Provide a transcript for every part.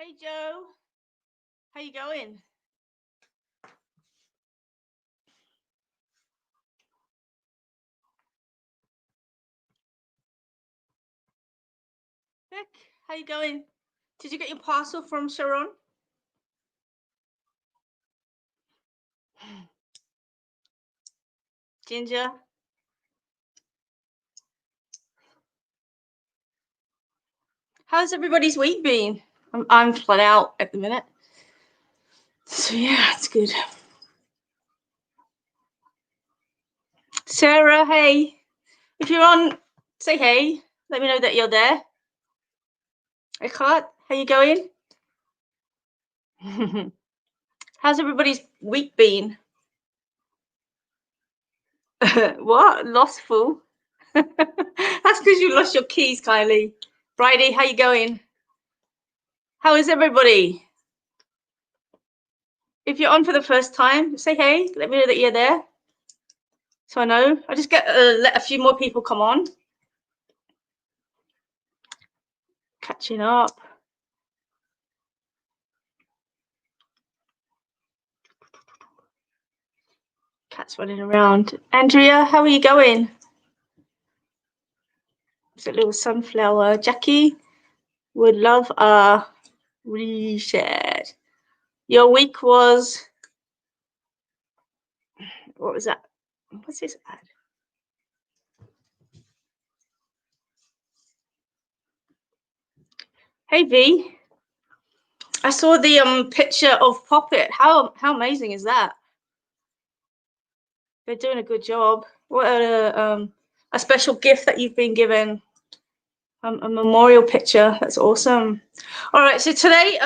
Hey Joe, how you going? Beck, how you going? Did you get your parcel from Sharon? Ginger? How's everybody's week been? I'm flat out at the minute. So yeah, it's good. Sarah, hey. If you're on, say hey. Let me know that you're there. Eckhart, how you going? How's everybody's week been? What? Lostful? That's because you lost your keys, Kylie. Bridie, how you going? How is everybody? If you're on for the first time, say hey. Let me know that you're there. So I know. I just let a few more people come on. Catching up. Cat's running around. Andrea, how are you going? It's a little sunflower. Jackie would love a reshare. Your week was, what was that? What's this ad? Hey V. I saw the picture of Poppet. How amazing is that? They're doing a good job. What a special gift that you've been given. A memorial picture. That's awesome. All right, so today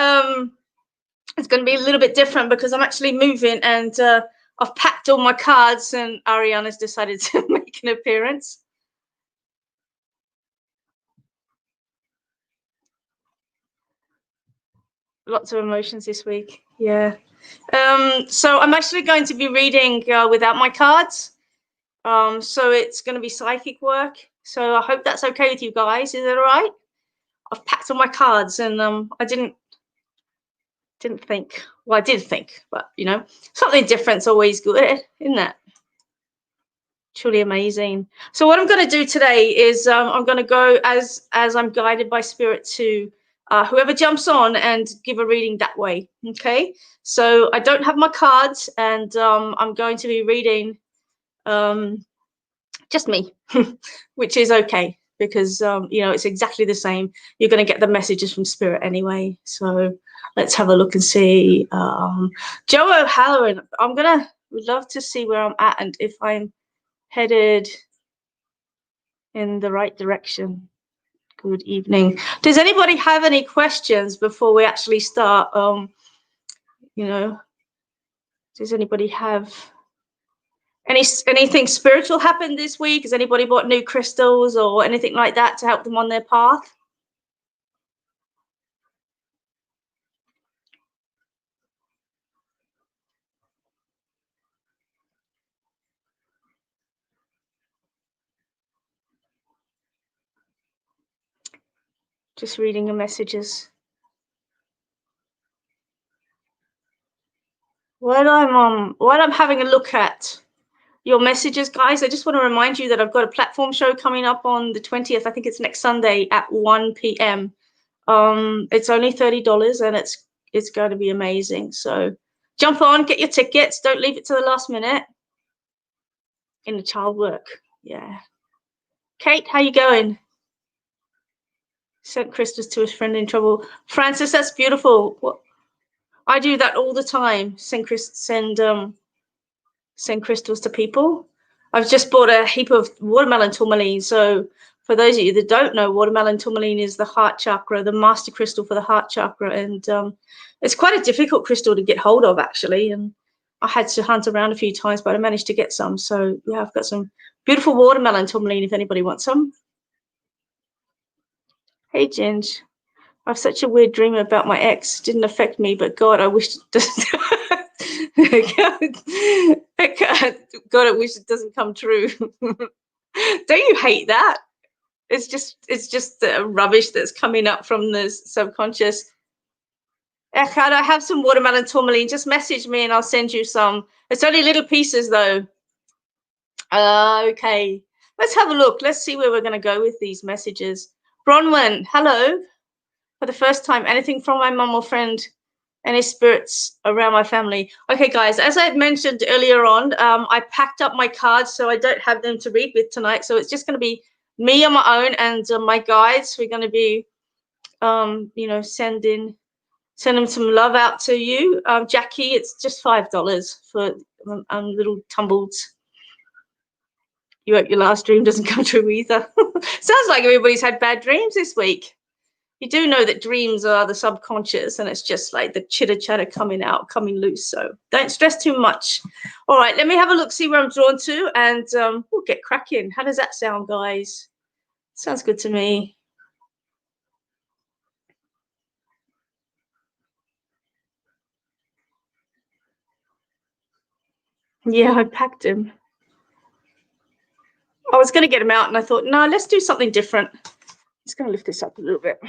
it's going to be a little bit different because I'm actually moving and I've packed all my cards and Ariana's decided to make an appearance. Lots of emotions this week. Yeah. So I'm actually going to be reading without my cards. So it's going to be psychic work. So I hope that's okay with you guys. Is that all right? I've packed all my cards and I didn't think. Well, I did think, but you know, something different's always good, isn't it? Truly amazing. So what I'm going to do today is I'm going to go as I'm guided by spirit to whoever jumps on and give a reading that way. Okay. So I don't have my cards and I'm going to be reading just me, which is okay because you know, it's exactly the same. You're going to get the messages from spirit anyway. So let's have a look and see. Joe O'Halloran, would love to see where I'm at and if I'm headed in the right direction. Good evening. Does anybody have any questions before we actually start? You know, does anybody have anything spiritual happen this week? Has anybody bought new crystals or anything like that to help them on their path? Just reading the messages. While I'm having a look at your messages, guys, I just want to remind you that I've got a platform show coming up on the 20th. I think it's next Sunday at 1 p.m. It's only $30 and it's going to be amazing. So jump on, get your tickets. Don't leave it to the last minute. In the child work, yeah. Kate, how you going? Sent crystals to his friend in trouble. Francis, that's beautiful. What? I do that all the time. Send crystals to people. I've just bought a heap of watermelon tourmaline. So for those of you that don't know, watermelon tourmaline is the heart chakra, the master crystal for the heart chakra, and it's quite a difficult crystal to get hold of actually. And I had to hunt around a few times, but I managed to get some. So yeah, I've got some beautiful watermelon tourmaline if anybody wants some. Hey, Ginge. I have such a weird dream about my ex. Didn't affect me, but God, I wish it doesn't. God, I wish it doesn't come true. Don't you hate that? It's just rubbish that's coming up from the subconscious. Echad, I have some watermelon tourmaline. Just message me and I'll send you some. It's only little pieces though. Okay, let's have a look. Let's see where we're going to go with these messages. Bronwyn, hello. For the first time, anything from my mum or friend, any spirits around my family? Okay, guys, as I had mentioned earlier on, I packed up my cards so I don't have them to read with tonight. So it's just going to be me on my own and my guides. We're going to be, you know, sending some love out to you. Jackie, it's just $5 for little tumbles. You hope your last dream doesn't come true either. Sounds like everybody's had bad dreams this week. You do know that dreams are the subconscious and it's just like the chitter chatter coming out, coming loose. So don't stress too much. All right, let me have a look, see where I'm drawn to, and we'll get cracking. How does that sound, guys? Sounds good to me. Yeah, I packed him. I was going to get him out and I thought, no, let's do something different. Just going to lift this up a little bit.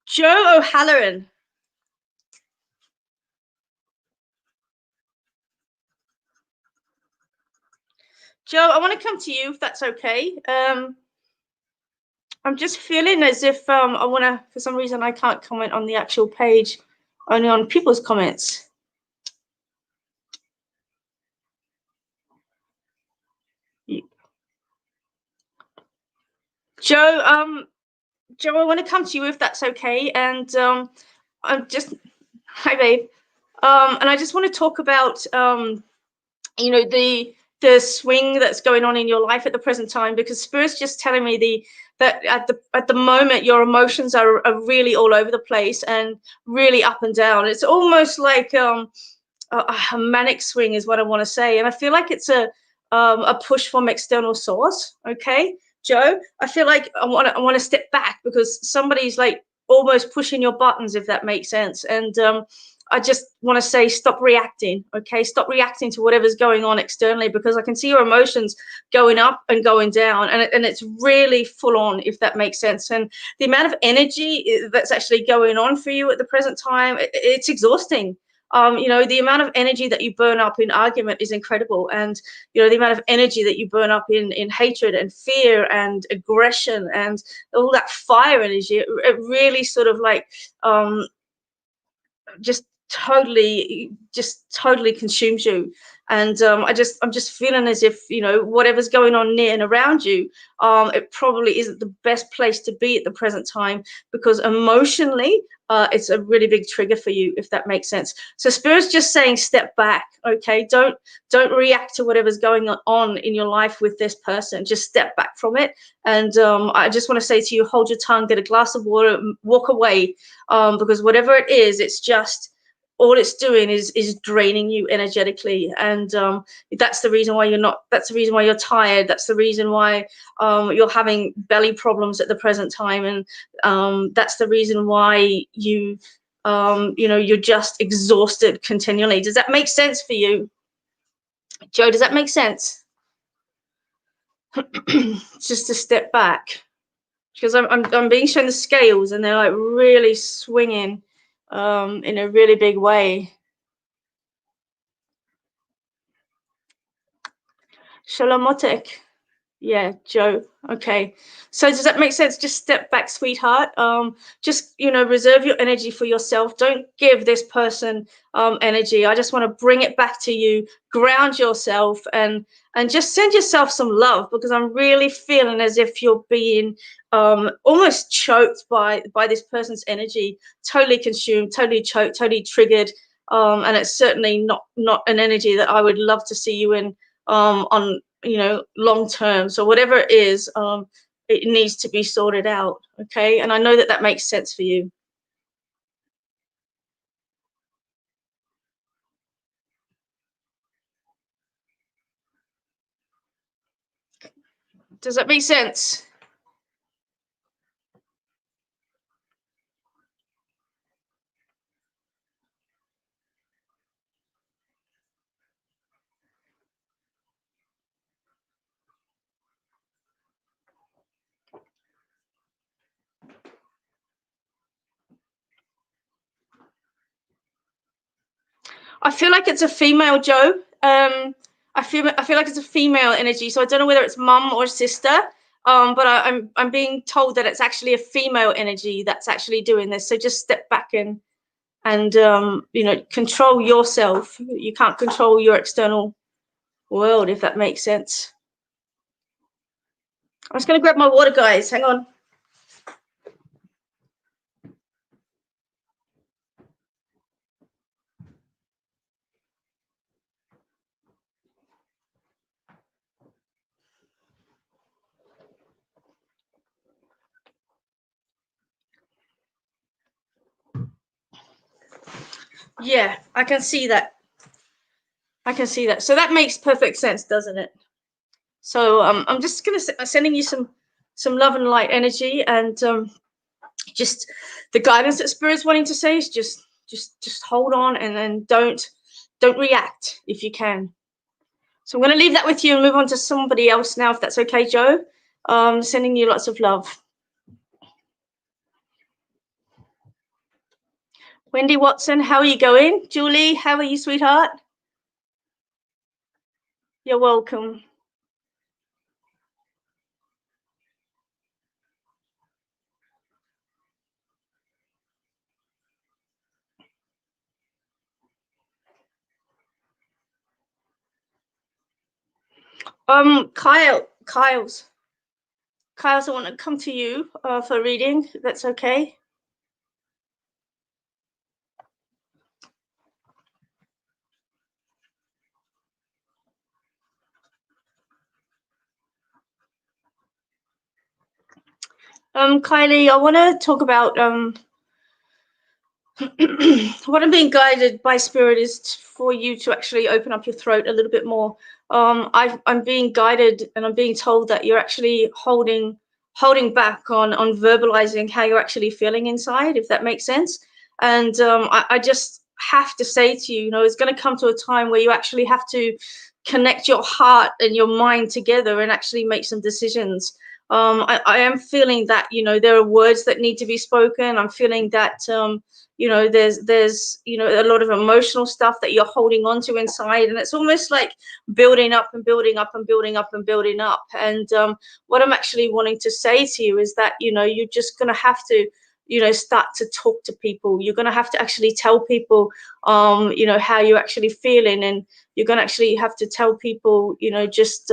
Joe O'Halloran. Joe, I want to come to you if that's okay. I'm just feeling as if I want to, for some reason, I can't comment on the actual page, only on people's comments. Joe, Joe, I want to come to you if that's okay. And I'm just, hi, babe. And I just want to talk about, you know, the swing that's going on in your life at the present time, because Spirit's just telling me that at the moment your emotions are really all over the place and really up and down. It's almost like a manic swing is what I want to say, and I feel like it's a push from external source. Okay, Joe, I feel like I want to step back because somebody's like almost pushing your buttons, if that makes sense. And I just want to say, stop reacting. Okay, stop reacting to whatever's going on externally, because I can see your emotions going up and going down, and it's really full on, if that makes sense. And the amount of energy that's actually going on for you at the present time, it's exhausting. You know, the amount of energy that you burn up in argument is incredible. And, you know, the amount of energy that you burn up in hatred and fear and aggression and all that fire energy, it really sort of like just totally consumes you. And I'm just feeling as if, you know, whatever's going on near and around you, it probably isn't the best place to be at the present time, because emotionally it's a really big trigger for you, if that makes sense. So Spirit's just saying, step back. Okay, don't react to whatever's going on in your life with this person. Just step back from it. And I just want to say to you, hold your tongue, get a glass of water, walk away, because whatever it is, it's just, all it's doing is draining you energetically. And that's the reason why that's the reason why you're tired. That's the reason why you're having belly problems at the present time. And that's the reason why you know, you're just exhausted continually. Does that make sense for you, Joe? Does that make sense? Just to step back, because I'm being shown the scales and they're like really swinging in a really big way. Shalomotek. Yeah, Joe. Okay. So does that make sense? Just step back, sweetheart. Just, you know, reserve your energy for yourself. Don't give this person energy. I just want to bring it back to you, ground yourself, and just send yourself some love, because I'm really feeling as if you're being almost choked by this person's energy, totally consumed, totally choked, totally triggered. And it's certainly not an energy that I would love to see you in on, you know, long term. So whatever it is, it needs to be sorted out. Okay, and I know that that makes sense for you. Does that make sense? I feel like it's a female, Joe. I feel like it's a female energy. So I don't know whether it's mum or sister. But I'm being told that it's actually a female energy that's actually doing this. So just step back and you know, control yourself. You can't control your external world, if that makes sense. I'm just going to grab my water, guys. Hang on. Yeah, I can see that. I can see that. So that makes perfect sense, doesn't it? So I'm just going to sending you some love and light energy, and just the guidance that Spirit's wanting to say is just hold on, and then don't react if you can. So I'm going to leave that with you and move on to somebody else now, if that's okay, Joe. Sending you lots of love. Wendy Watson, how are you going? Julie, how are you, sweetheart? You're welcome. Kyle's, I want to come to you for reading. That's okay. Kylie, I want to talk about what I'm being guided by Spirit is for you to actually open up your throat a little bit more. I'm being guided, and I'm being told that you're actually holding back on verbalizing how you're actually feeling inside, if that makes sense. And I just have to say to you, you know, it's going to come to a time where you actually have to connect your heart and your mind together and actually make some decisions. I am feeling that, you know, there are words that need to be spoken. I'm feeling that you know, there's you know, a lot of emotional stuff that you're holding on to inside, and it's almost like building up and building up and building up and building up. And what I'm actually wanting to say to you is that, you know, you're just going to have to, you know, start to talk to people. You're going to have to actually tell people you know, how you're actually feeling, and you're going to actually have to tell people, you know, just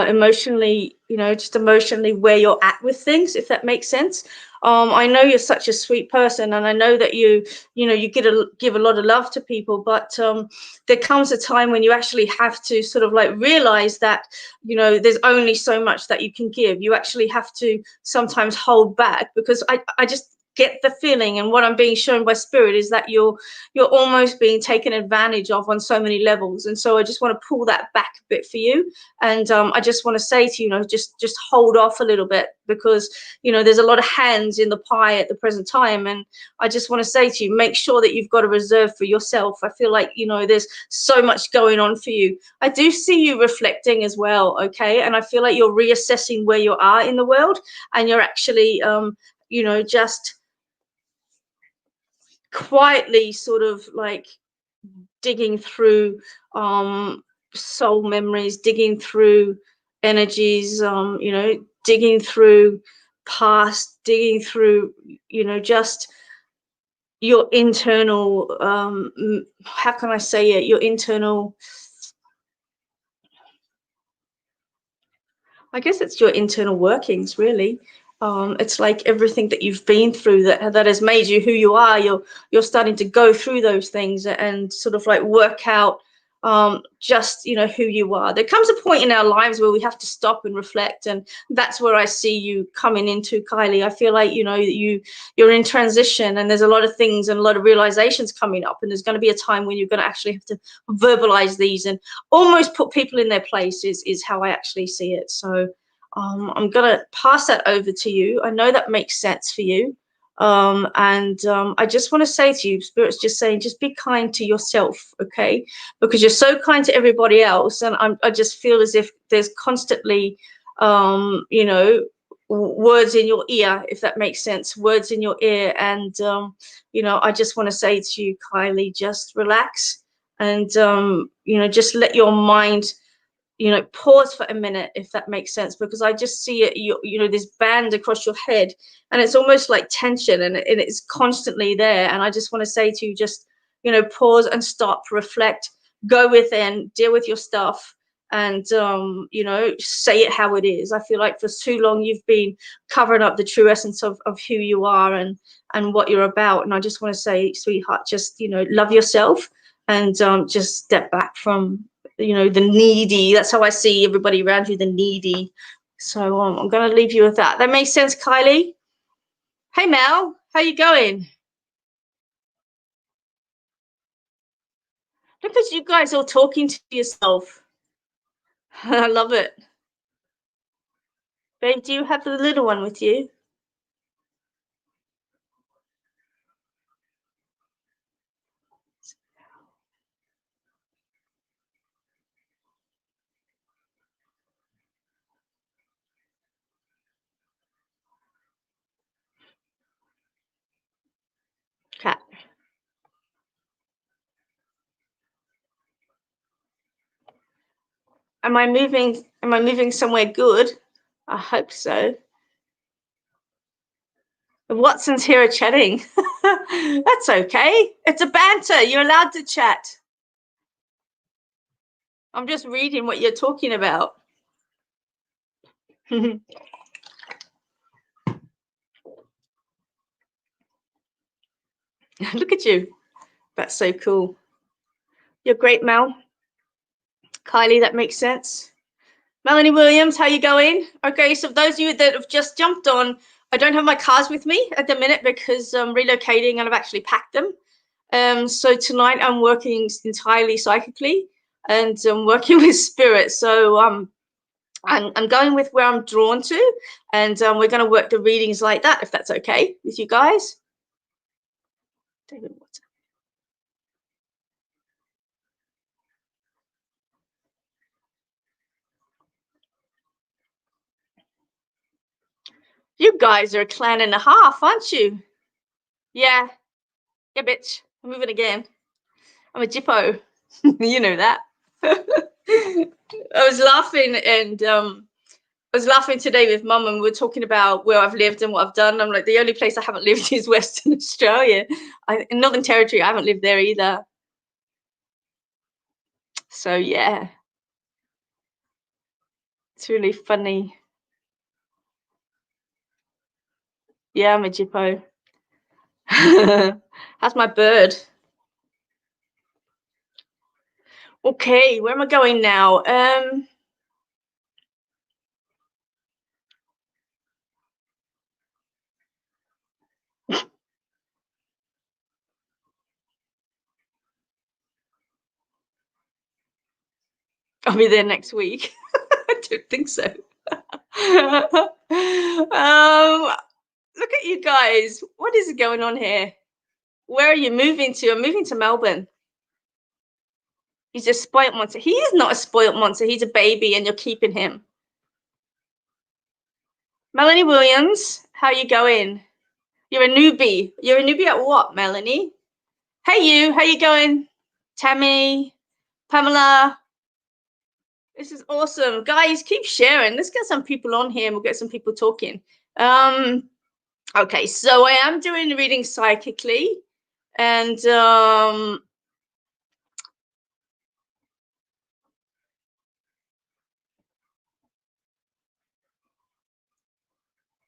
emotionally, you know, just emotionally where you're at with things, if that makes sense. I know you're such a sweet person, and I know that you know, you give a lot of love to people, but there comes a time when you actually have to sort of like realize that, you know, there's only so much that you can give. You actually have to sometimes hold back, because I just get the feeling, and what I'm being shown by Spirit is that you're almost being taken advantage of on so many levels. And so I just want to pull that back a bit for you. And I just want to say to you, you know, just hold off a little bit, because, you know, there's a lot of hands in the pie at the present time. And I just want to say to you, make sure that you've got a reserve for yourself. I feel like, you know, there's so much going on for you. I do see you reflecting as well, okay? And I feel like you're reassessing where you are in the world, and you're actually you know, just quietly sort of like digging through soul memories, digging through energies, you know, digging through past, digging through, you know, just your internal how can I say it, your internal, I guess it's your internal workings, really. It's like everything that you've been through that has made you who you are. You're starting to go through those things and sort of like work out just, you know, who you are. There comes a point in our lives where we have to stop and reflect, and that's where I see you coming into, Kylie. I feel like, you know, you're in transition, and there's a lot of things and a lot of realizations coming up, and there's going to be a time when you're going to actually have to verbalize these and almost put people in their place, is how I actually see it. So I'm going to pass that over to you. I know that makes sense for you. I just want to say to you, Spirit's just saying, just be kind to yourself, okay? Because you're so kind to everybody else, and I just feel as if there's constantly, you know, words in your ear, if that makes sense, words in your ear. And, you know, I just want to say to you, Kylie, just relax and, you know, just let your mind, you know, pause for a minute, if that makes sense, because I just see it, you know, this band across your head, and it's almost like tension, and it's constantly there. And I just want to say to you, just, you know, pause and stop, reflect, go within, deal with your stuff, and, you know, say it how it is. I feel like for too long you've been covering up the true essence of who you are and what you're about. And I just want to say, sweetheart, just, you know, love yourself, and just step back from, you know, the needy. That's how I see everybody around you, the needy. So I'm going to leave you with that. That makes sense, Kylie? Hey, Mel, how you going? Look at you guys all talking to yourself. I love it. Babe, do you have the little one with you? Cat. Am I moving somewhere good? I hope so. The Watsons here are chatting. That's okay. It's a banter. You're allowed to chat. I'm just reading what you're talking about. Look at you. That's so cool. You're great, Mel. Kylie, that makes sense. Melanie Williams, how you going? Okay, so those of you that have just jumped on, I don't have my cards with me at the minute because I'm relocating and I've actually packed them. So tonight I'm working entirely psychically, and I'm working with spirit. So I'm going with where I'm drawn to, and we're going to work the readings like that, if that's okay with you guys. David Watson. You guys are a clan and a half, aren't you? Yeah. Yeah, bitch. I'm moving again. I'm a Jippo. You know that. I was laughing, and I was laughing today with Mum, and we were talking about where I've lived and what I've done. I'm like, the only place I haven't lived is Western Australia. In Northern Territory, I haven't lived there either. So yeah, it's really funny. Yeah, I'm a Jippo. How's my bird? Okay, where am I going now? I'll be there next week. I don't think so. Look at you guys. What is going on here? Where are you moving to? I'm moving to Melbourne. He's a spoilt monster. He is not a spoilt monster. He's a baby, and you're keeping him. Melanie Williams, how you going? You're a newbie. You're a newbie at what, Melanie? Hey, you. How you going? Tammy, Pamela. This is awesome. Guys, keep sharing. Let's get some people on here, and we'll get some people talking. Okay, so I am doing the reading psychically, and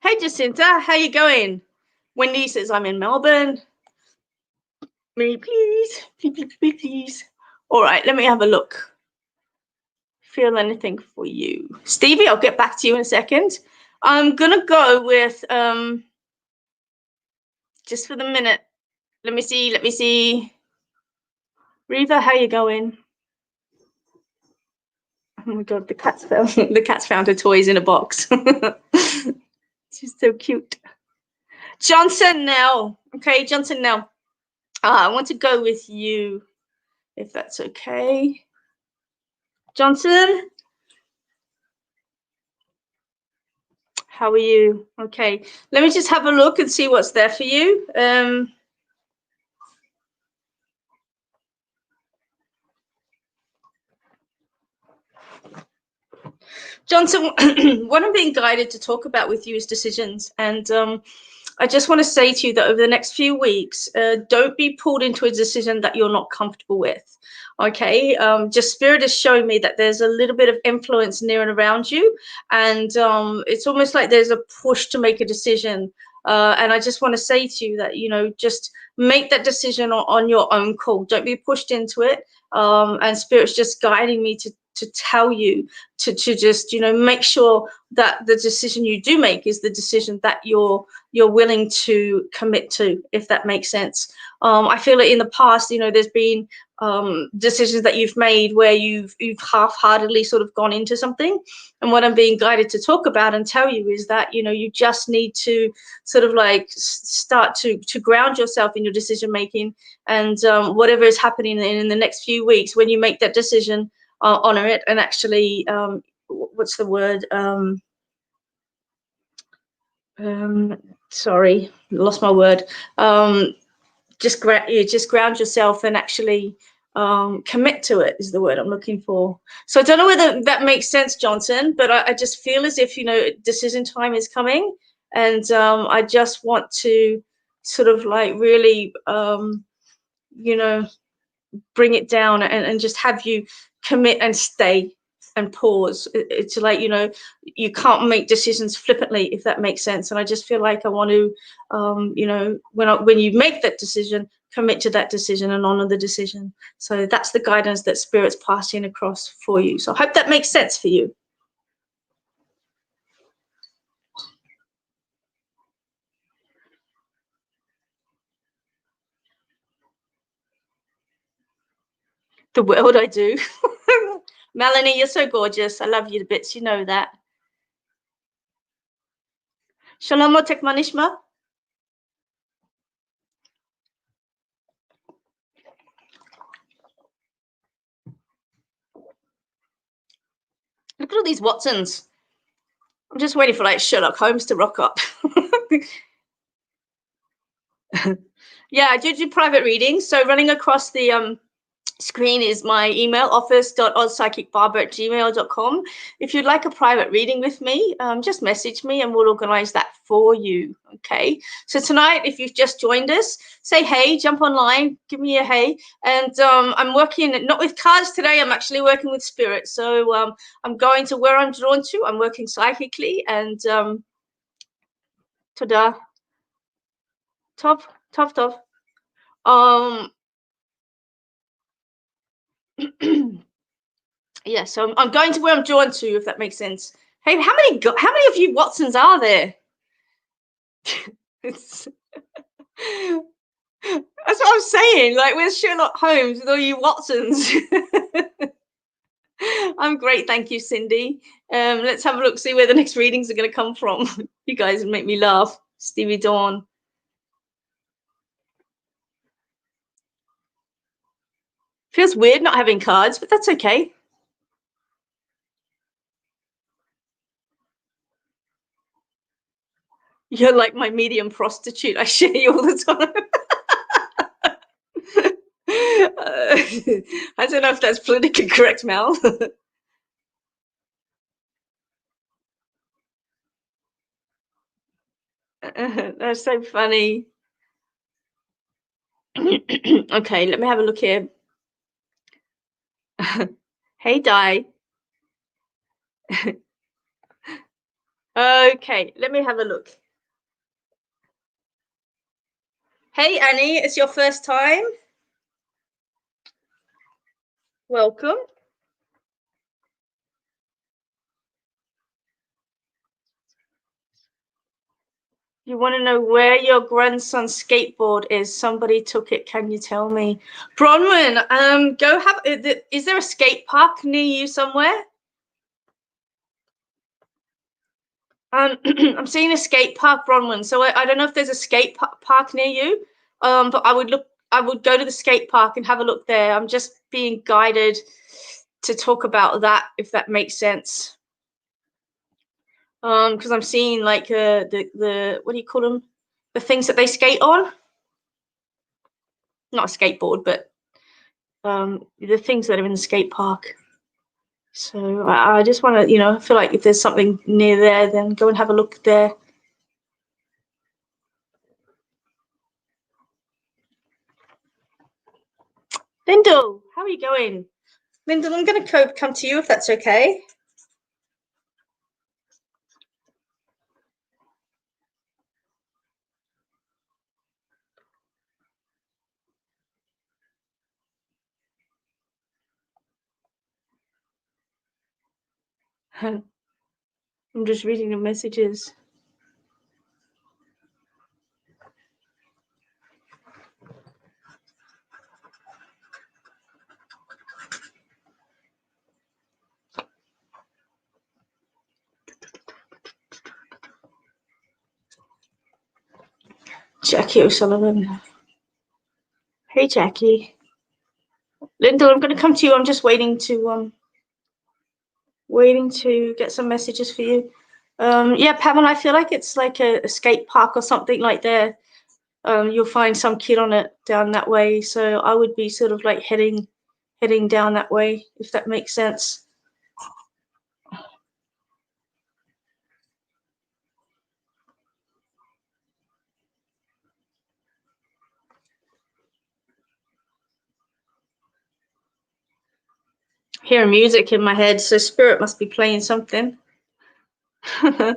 hey, Jacinta, how you going? Wendy says I'm in Melbourne. Me, please, please. All right, let me have a look. Feel anything for you, Stevie? I'll get back to you in a second. I'm gonna go with just for the minute. Let me see. Reva, how you going? Oh my god, the cat's found her toys in a box. She's so cute. Johnson now. Okay, Johnson now. I want to go with you, if that's okay. Johnson. How are you? Okay, let me just have a look and see what's there for you. Johnson, what I'm being guided to talk about with you is decisions. And I just want to say to you that over the next few weeks, don't be pulled into a decision that you're not comfortable with. Okay, just spirit is showing me that there's a little bit of influence near and around you, and it's almost like there's a push to make a decision. And I just want to say to you that, you know, just make that decision on your own call. Don't be pushed into it. And spirit's just guiding me to tell you to just, you know, make sure that the decision you do make is the decision that you're willing to commit to, if that makes sense. I feel that in the past, you know, there's been decisions that you've made where you've half-heartedly sort of gone into something, and what I'm being guided to talk about and tell you is that, you know, you just need to sort of like start to ground yourself in your decision making, and whatever is happening in the next few weeks, when you make that decision, honor it, and actually what's the word, sorry, lost my word. Just ground yourself and actually commit to it is the word I'm looking for. So I don't know whether that makes sense, Johnson, but I just feel as if, you know, decision time is coming, and I just want to sort of like really, you know, bring it down and just have you commit and stay and pause. It's like, you know, you can't make decisions flippantly, if that makes sense. And I just feel like I want to, you know, when you make that decision, commit to that decision and honor the decision. So that's the guidance that spirit's passing across for you. So I hope that makes sense for you. The world I do. Melanie, you're so gorgeous. I love you to bits. You know that. Shalom Otek Manishma. Look at all these Watsons. I'm just waiting for like Sherlock Holmes to rock up. Yeah, I do private readings. So running across the screen is my email, office.ozpsychicbarber@gmail.com. If you'd like a private reading with me, just message me and we'll organize that for you. Okay, so tonight, if you've just joined us, say hey, jump online, give me a hey. And I'm working not with cards today, I'm actually working with spirit. So I'm going to where I'm drawn to. I'm working psychically, and tada, top. Yeah, so I'm going to where I'm drawn to, if that makes sense. Hey, how many of you Watsons are there? That's what I'm saying. Like, where's Sherlock Holmes with all you Watsons? I'm great, thank you, Cindy. Let's have a look, see where the next readings are going to come from. You guys make me laugh. Stevie Dawn. Feels weird not having cards, but that's okay. You're like my medium prostitute. I share you all the time. I don't know if that's politically correct, Mel. That's so funny. Okay, let me have a look here. Hey, Di. Okay, let me have a look. Hey, Annie, it's your first time. Welcome. You want to know where your grandson's skateboard is? Somebody took it. Can you tell me? Bronwyn, go have. Is there a skate park near you somewhere? I'm seeing a skate park, Bronwyn. So I don't know if there's a skate park near you. But I would go to the skate park and have a look there. I'm just being guided to talk about that, if that makes sense. Because I'm seeing like the what do you call them? The things that they skate on. Not a skateboard, but the things that are in the skate park. So I just want to, I feel like if there's something near there, then go and have a look there. Lyndall, how are you going? Lyndall, I'm going to come to you if that's okay. I'm just reading the messages. Jackie O'Sullivan. Hey, Jackie. Lyndall, I'm going to come to you. I'm just waiting to get some messages for you. Yeah, Pamela, I feel like it's like a skate park or something like there. You'll find some kid on it down that way. So I would be sort of like heading down that way, if that makes sense. Hearing music in my head, so spirit must be playing something. Does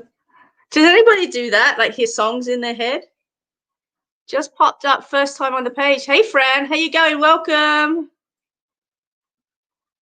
anybody do that? Like hear songs in their head? Just popped up first time on the page. Hey, Fran, how you going? Welcome.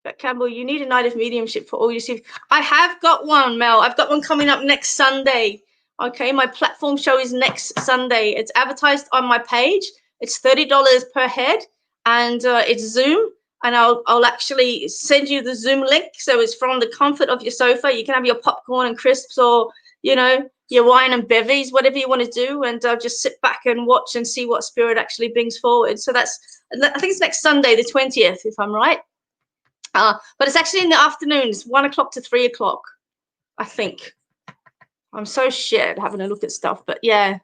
Bec Campbell, you need a night of mediumship for all you see. I have got one, Mel. I've got one coming up next Sunday. Okay, my platform show is next Sunday. It's advertised on my page. It's $30 per head, and it's Zoom. And I'll actually send you the Zoom link, so it's from the comfort of your sofa. You can have your popcorn and crisps, or your wine and bevies, whatever you want to do, and just sit back and watch and see what spirit actually brings forward. So I think it's next Sunday, the 20th, if I'm right. But it's actually in the afternoon. It's 1 o'clock to 3 o'clock, I think. I'm so shit having a look at stuff, but yeah.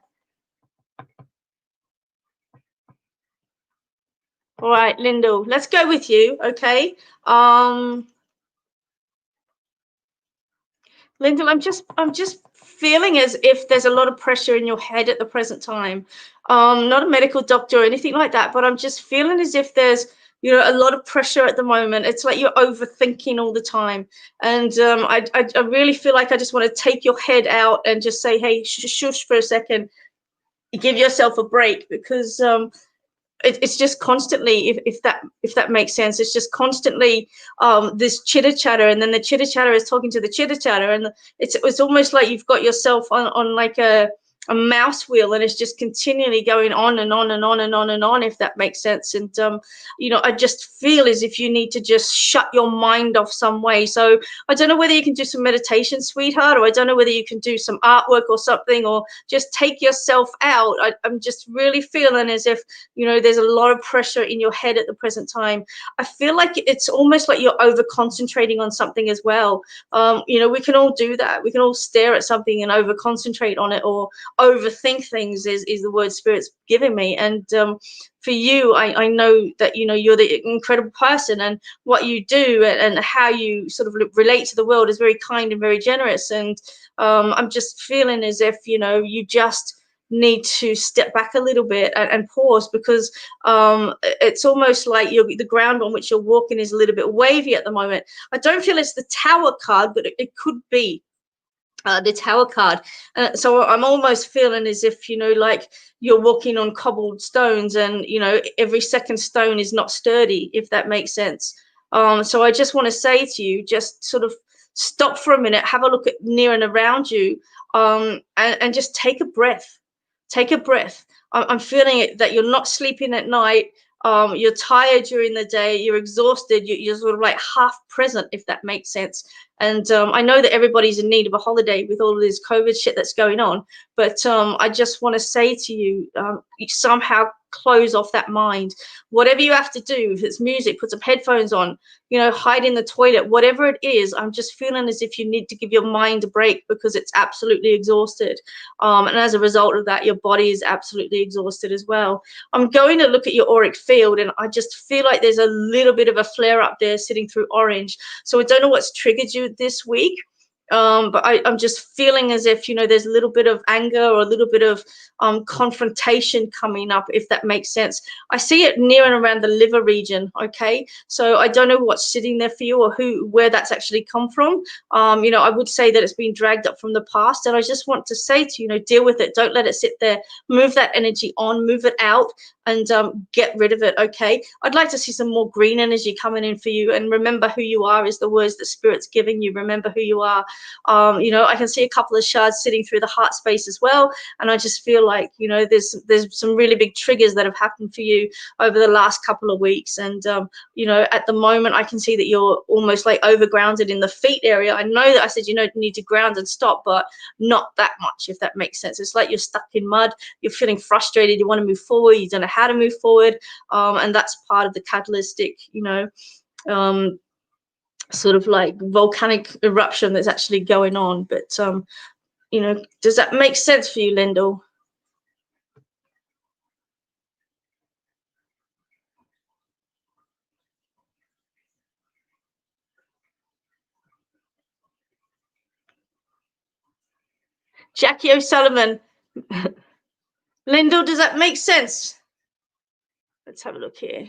All right, Lyndall, let's go with you, okay? Lyndall, I'm just feeling as if there's a lot of pressure in your head at the present time. Not a medical doctor or anything like that, but I'm just feeling as if there's a lot of pressure at the moment. It's like you're overthinking all the time. And I really feel like I just want to take your head out and just say, hey, shush for a second. Give yourself a break, because it's just constantly, if that makes sense, it's just constantly this chitter chatter, and then the chitter chatter is talking to the chitter chatter, and it's almost like you've got yourself on like a mouse wheel, and it's just continually going on and on and on and on and on, if that makes sense. And I just feel as if you need to just shut your mind off some way. So I don't know whether you can do some meditation, sweetheart, or I don't know whether you can do some artwork or something, or just take yourself out. I'm just really feeling as if there's a lot of pressure in your head at the present time. I feel like it's almost like you're over concentrating on something as well. We can all do that. We can all stare at something and over concentrate on it, or overthink things is the word spirit's giving me. And for you, I know that you're the incredible person, and what you do and how you sort of relate to the world is very kind and very generous. And I'm just feeling as if you just need to step back a little bit and pause, because it's almost like the ground on which you're walking is a little bit wavy at the moment. I don't feel it's the Tower card, but it could be the Tower card. So I'm almost feeling as if like you're walking on cobbled stones, and every second stone is not sturdy, if that makes sense. So I just want to say to you, just sort of stop for a minute, have a look at near and around you, and just take a breath. I'm feeling it, that you're not sleeping at night. You're tired during the day, you're exhausted, you're sort of like half present, if that makes sense. And I know that everybody's in need of a holiday with all of this COVID shit that's going on. But I just want to say to you, you somehow close off that mind. Whatever you have to do, if it's music, put some headphones on, you know, hide in the toilet, whatever it is. I'm just feeling as if you need to give your mind a break because it's absolutely exhausted. And as a result of that, your body is absolutely exhausted as well. I'm going to look at your auric field, and I just feel like there's a little bit of a flare up there sitting through orange. So I don't know what's triggered you this week. But I'm just feeling as if, you know, there's a little bit of anger or a little bit of confrontation coming up, if that makes sense. I see it near and around the liver region. Okay, so I don't know what's sitting there for you or where that's actually come from. You know, I would say that it's been dragged up from the past, and I just want to say to you, you know, deal with it. Don't let it sit there. Move that energy on, move it out, and get rid of it. Okay, I'd like to see some more green energy coming in for you, and remember who you are is the words that Spirit's giving you. Remember who you are. You know, I can see a couple of shards sitting through the heart space as well, and I just feel like, you know, there's some really big triggers that have happened for you over the last couple of weeks. And you know, at the moment I can see that you're almost like overgrounded in the feet area. I know that I said you know need to ground and stop, but not that much, if that makes sense. It's like you're stuck in mud, you're feeling frustrated, you want to move forward, you don't know how to move forward, and that's part of the catalytic, you know, sort of like volcanic eruption that's actually going on. But you know, does that make sense for you, Lyndall? Jackie O'Sullivan. Lyndall, does that make sense? Let's have a look here.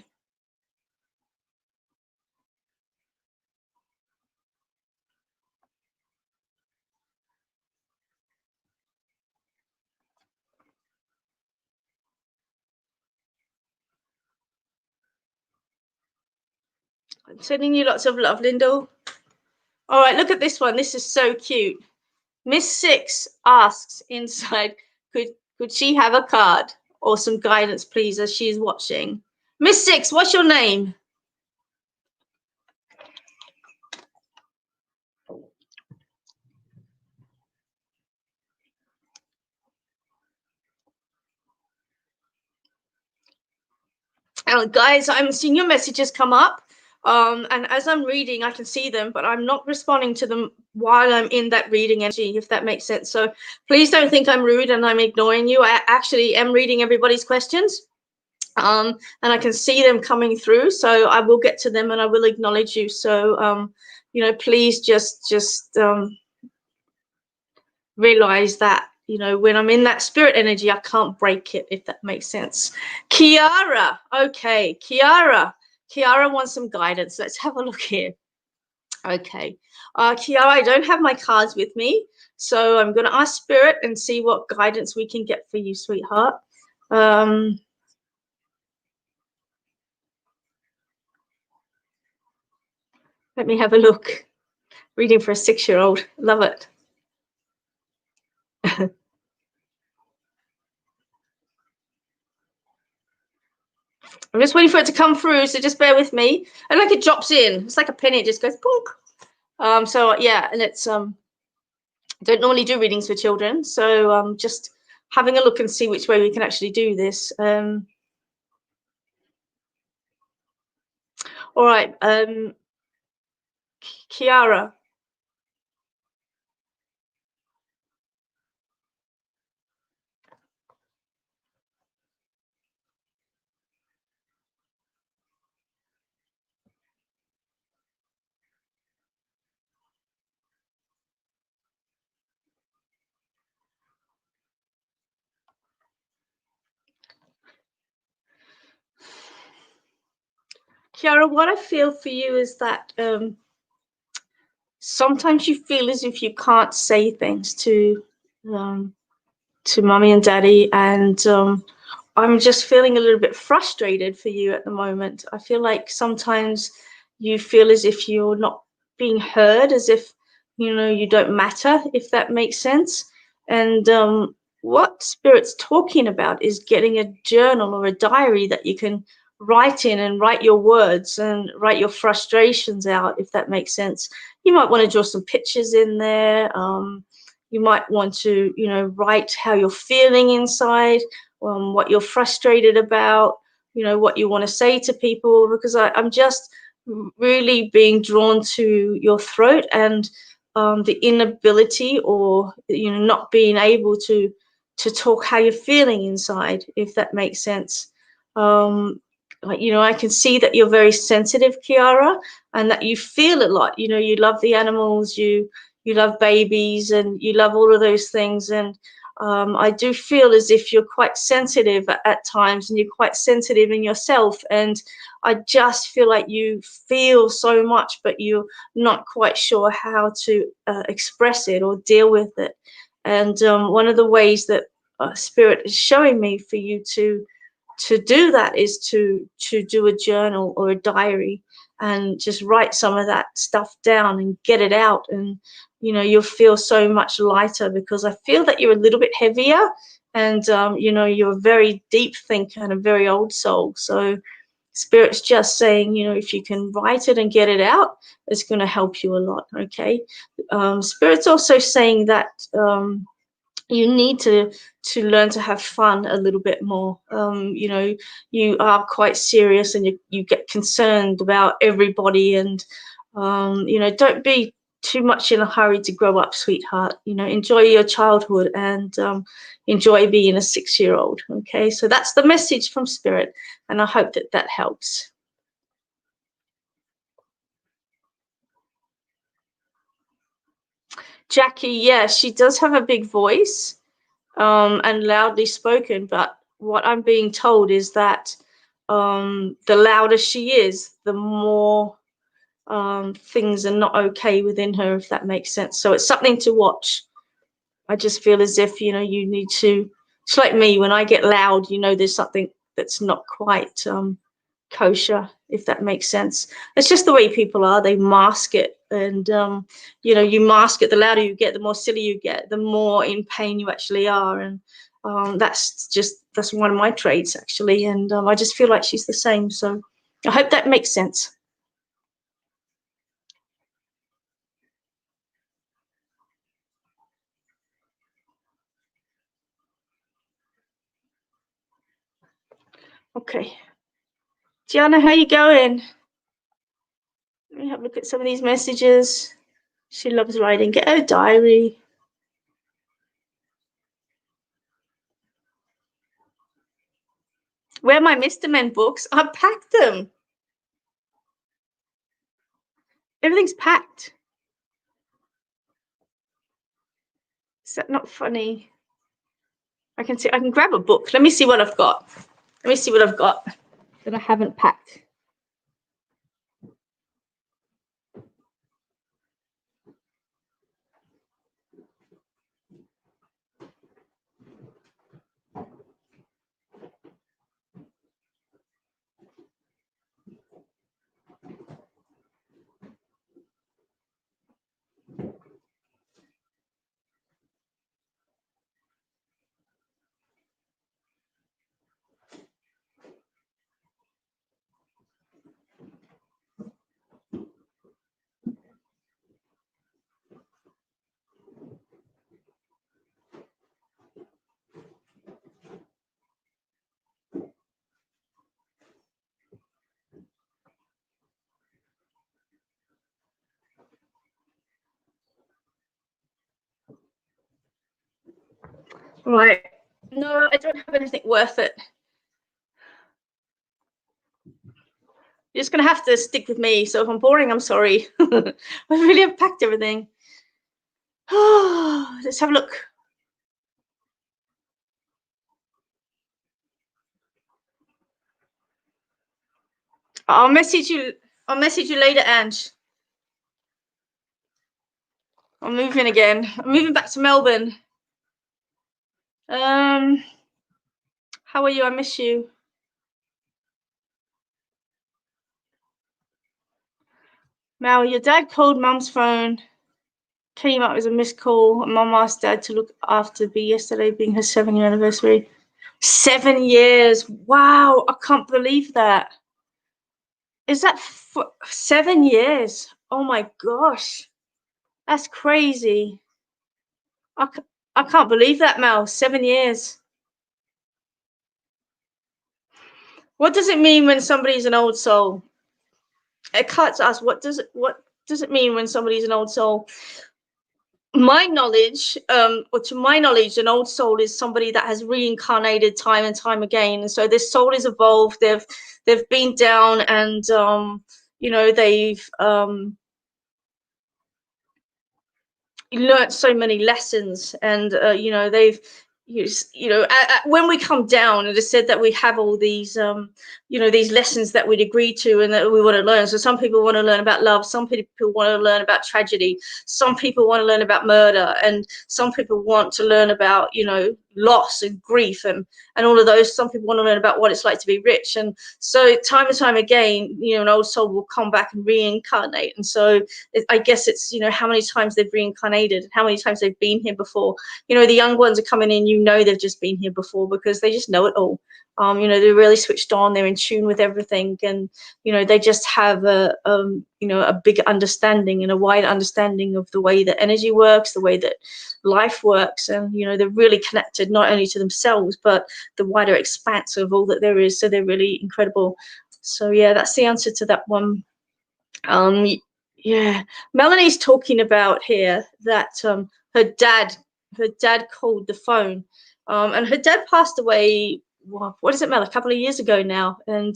I'm sending you lots of love, Lyndall. All right, look at this one. This is so cute. Miss Six asks inside, could she have a card or some guidance, please, as she's watching? Miss Six, what's your name? Guys, I'm seeing your messages come up. And as I'm reading, I can see them, but I'm not responding to them while I'm in that reading energy, if that makes sense. So please don't think I'm rude and I'm ignoring you. I actually am reading everybody's questions. And I can see them coming through. So I will get to them and I will acknowledge you. So, you know, please just realize that, you know, when I'm in that spirit energy, I can't break it, if that makes sense. Kiara. Okay, Kiara wants some guidance. Let's have a look here. Okay, Kiara, I don't have my cards with me, so I'm going to ask Spirit and see what guidance we can get for you, sweetheart. Let me have a look. Reading for a 6-year-old. Love it. I'm just waiting for it to come through, so just bear with me. And like it drops in. It's like a penny, it just goes bonk. So yeah, and it's I don't normally do readings for children, so just having a look and see which way we can actually do this. All right, Kiara. Kiara, what I feel for you is that sometimes you feel as if you can't say things to mommy and daddy, and I'm just feeling a little bit frustrated for you at the moment. I feel like sometimes you feel as if you're not being heard, as if, you know, you don't matter, if that makes sense. And what Spirit's talking about is getting a journal or a diary that you can writing and write your words and write your frustrations out, if that makes sense. You might want to draw some pictures in there. You might want to, you know, write how you're feeling inside, what you're frustrated about, you know, what you want to say to people, because I'm just really being drawn to your throat and the inability, or, you know, not being able to talk how you're feeling inside, if that makes sense. Like, you know, I can see that you're very sensitive, Kiara, and that you feel a lot. You know, you love the animals, you love babies, and you love all of those things. And I do feel as if you're quite sensitive at times, and you're quite sensitive in yourself. And I just feel like you feel so much, but you're not quite sure how to express it or deal with it. And one of the ways that Spirit is showing me for you to do that is to do a journal or a diary and just write some of that stuff down and get it out. And, you know, you'll feel so much lighter, because I feel that you're a little bit heavier, and, you know, you're a very deep thinker and a very old soul. So Spirit's just saying, you know, if you can write it and get it out, it's going to help you a lot. Okay. Spirit's also saying that you need to learn to have fun a little bit more. You know, you are quite serious, and you get concerned about everybody, and you know, don't be too much in a hurry to grow up, sweetheart. You know, enjoy your childhood, and enjoy being a 6-year-old. Okay, so that's the message from Spirit, and I hope that that helps. Jackie, yeah, she does have a big voice, and loudly spoken, but what I'm being told is that the louder she is, the more things are not okay within her, if that makes sense. So it's something to watch. I just feel as if, you know, you need to, it's like me, when I get loud, you know, there's something that's not quite kosher, if that makes sense. It's just the way people are. They mask it, and you know, you mask it. The louder you get, the more silly you get, the more in pain you actually are. And that's one of my traits, actually. And I just feel like she's the same. So I hope that makes sense. Okay, Gianna, how you going? Let me have a look at some of these messages. She loves writing. Get her diary. Where are my Mr. Men books? I packed them. Everything's packed. Is that not funny? I can grab a book. Let me see what I've got. Let me see what I've got that I haven't packed. Right. No, I don't have anything worth it. You're just going to have to stick with me. So if I'm boring, I'm sorry. I really have packed everything. Let's have a look. I'll message you. I'll message you later, Ange. I'm moving again. I'm moving back to Melbourne. How are you? I miss you. Mal, your dad called Mum's phone. Came up as a missed call. Mum asked Dad to look after B yesterday, being her 7-year anniversary. 7 years. Wow, I can't believe that. Is that 7 years? Oh my gosh, that's crazy. I, I can't believe that, Mel. 7 years. What does it mean when somebody's an old soul? It cuts us. What does it mean when somebody's an old soul? My knowledge, or to my knowledge, an old soul is somebody that has reincarnated time and time again. And so this soul is evolved. They've been down, and they've learned so many lessons, and they've when we come down, it is said that we have all these these lessons that we'd agree to and that we want to learn. So some people want to learn about love, some people want to learn about tragedy, some people want to learn about murder, and some people want to learn about loss and grief, and all of those. Some people want to learn about what it's like to be rich. And so time and time again, an old soul will come back and reincarnate. And so I guess it's how many times they've reincarnated, how many times they've been here before. The young ones are coming in, they've just been here before, because they just know it all. They're really switched on, they're in tune with everything, and they just have a bigger understanding and a wider understanding of the way that energy works, the way that life works, and they're really connected not only to themselves but the wider expanse of all that there is. So they're really incredible. So yeah, that's the answer to that one. Yeah, Melanie's talking about here that her dad called the phone, and her dad passed away. What is it, Mel? A couple of years ago now, and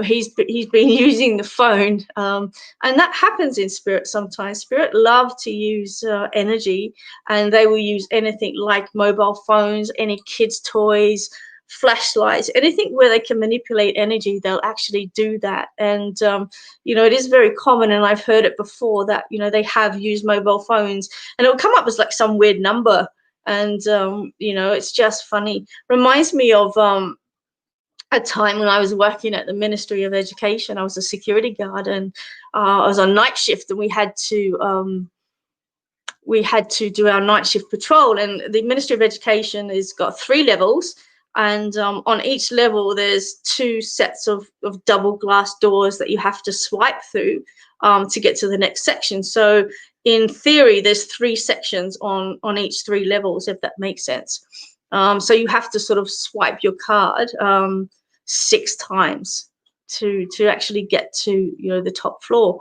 he's been using the phone, and that happens in spirit sometimes. Spirit love to use energy, and they will use anything like mobile phones, any kids' toys, flashlights, anything where they can manipulate energy. They'll actually do that. And it is very common, and I've heard it before, that they have used mobile phones, and it'll come up as like some weird number, and it's just funny. Reminds me of a time when I was working at the Ministry of Education. I was a security guard, and I was on night shift, and we had to do our night shift patrol. And the Ministry of Education has got 3 levels, and on each level there's 2 sets of double glass doors that you have to swipe through to get to the next section. So in theory there's 3 sections on each 3 levels, if that makes sense. So you have to sort of swipe your card 6 times to actually get to the top floor.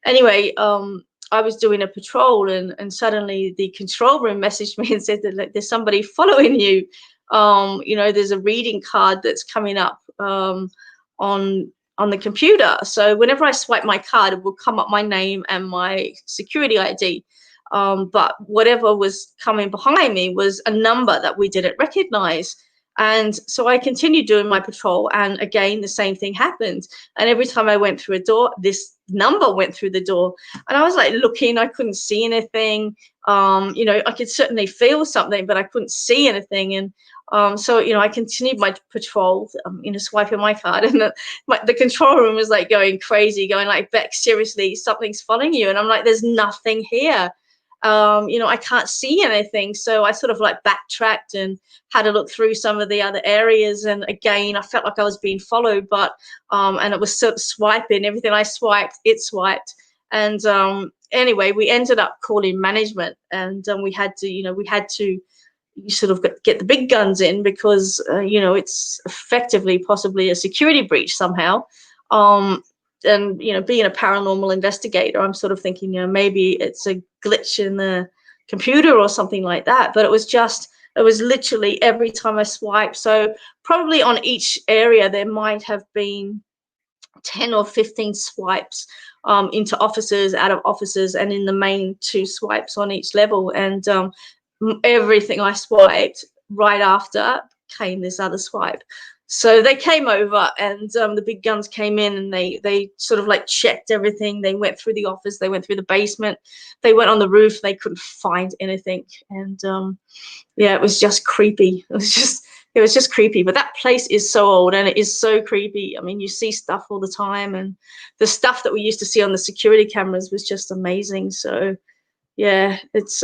Anyway, I was doing a patrol, and suddenly the control room messaged me and said that, like, there's somebody following you. There's a reading card that's coming up on the computer. So whenever I swipe my card, it will come up my name and my security ID. But whatever was coming behind me was a number that we didn't recognize. And so I continued doing my patrol, and again the same thing happened. And every time I went through a door, this number went through the door, and I was like looking, I couldn't see anything. I could certainly feel something, but I couldn't see anything. And so I continued my patrol, swiping my card, and the control room was like going crazy, going like, Bec, seriously, something's following you. And I'm like, there's nothing here. I can't see anything. So I sort of like backtracked and had to look through some of the other areas, and again I felt like I was being followed, but and it was sort of swiping everything I swiped, it swiped. And anyway, we ended up calling management, and we had to sort of get the big guns in, because it's effectively possibly a security breach somehow. And being a paranormal investigator, I'm sort of thinking maybe it's a glitch in the computer or something like that. But it was literally every time I swipe. So probably on each area there might have been 10 or 15 swipes into offices, out of offices, and in the main 2 swipes on each level. And everything I swiped, right after came this other swipe. So they came over, and the big guns came in, and they sort of like checked everything. They went through the office, they went through the basement, they went on the roof. They couldn't find anything. And yeah, it was just creepy. It was just creepy. But that place is so old, and it is so creepy. I mean, you see stuff all the time, and the stuff that we used to see on the security cameras was just amazing. So yeah, it's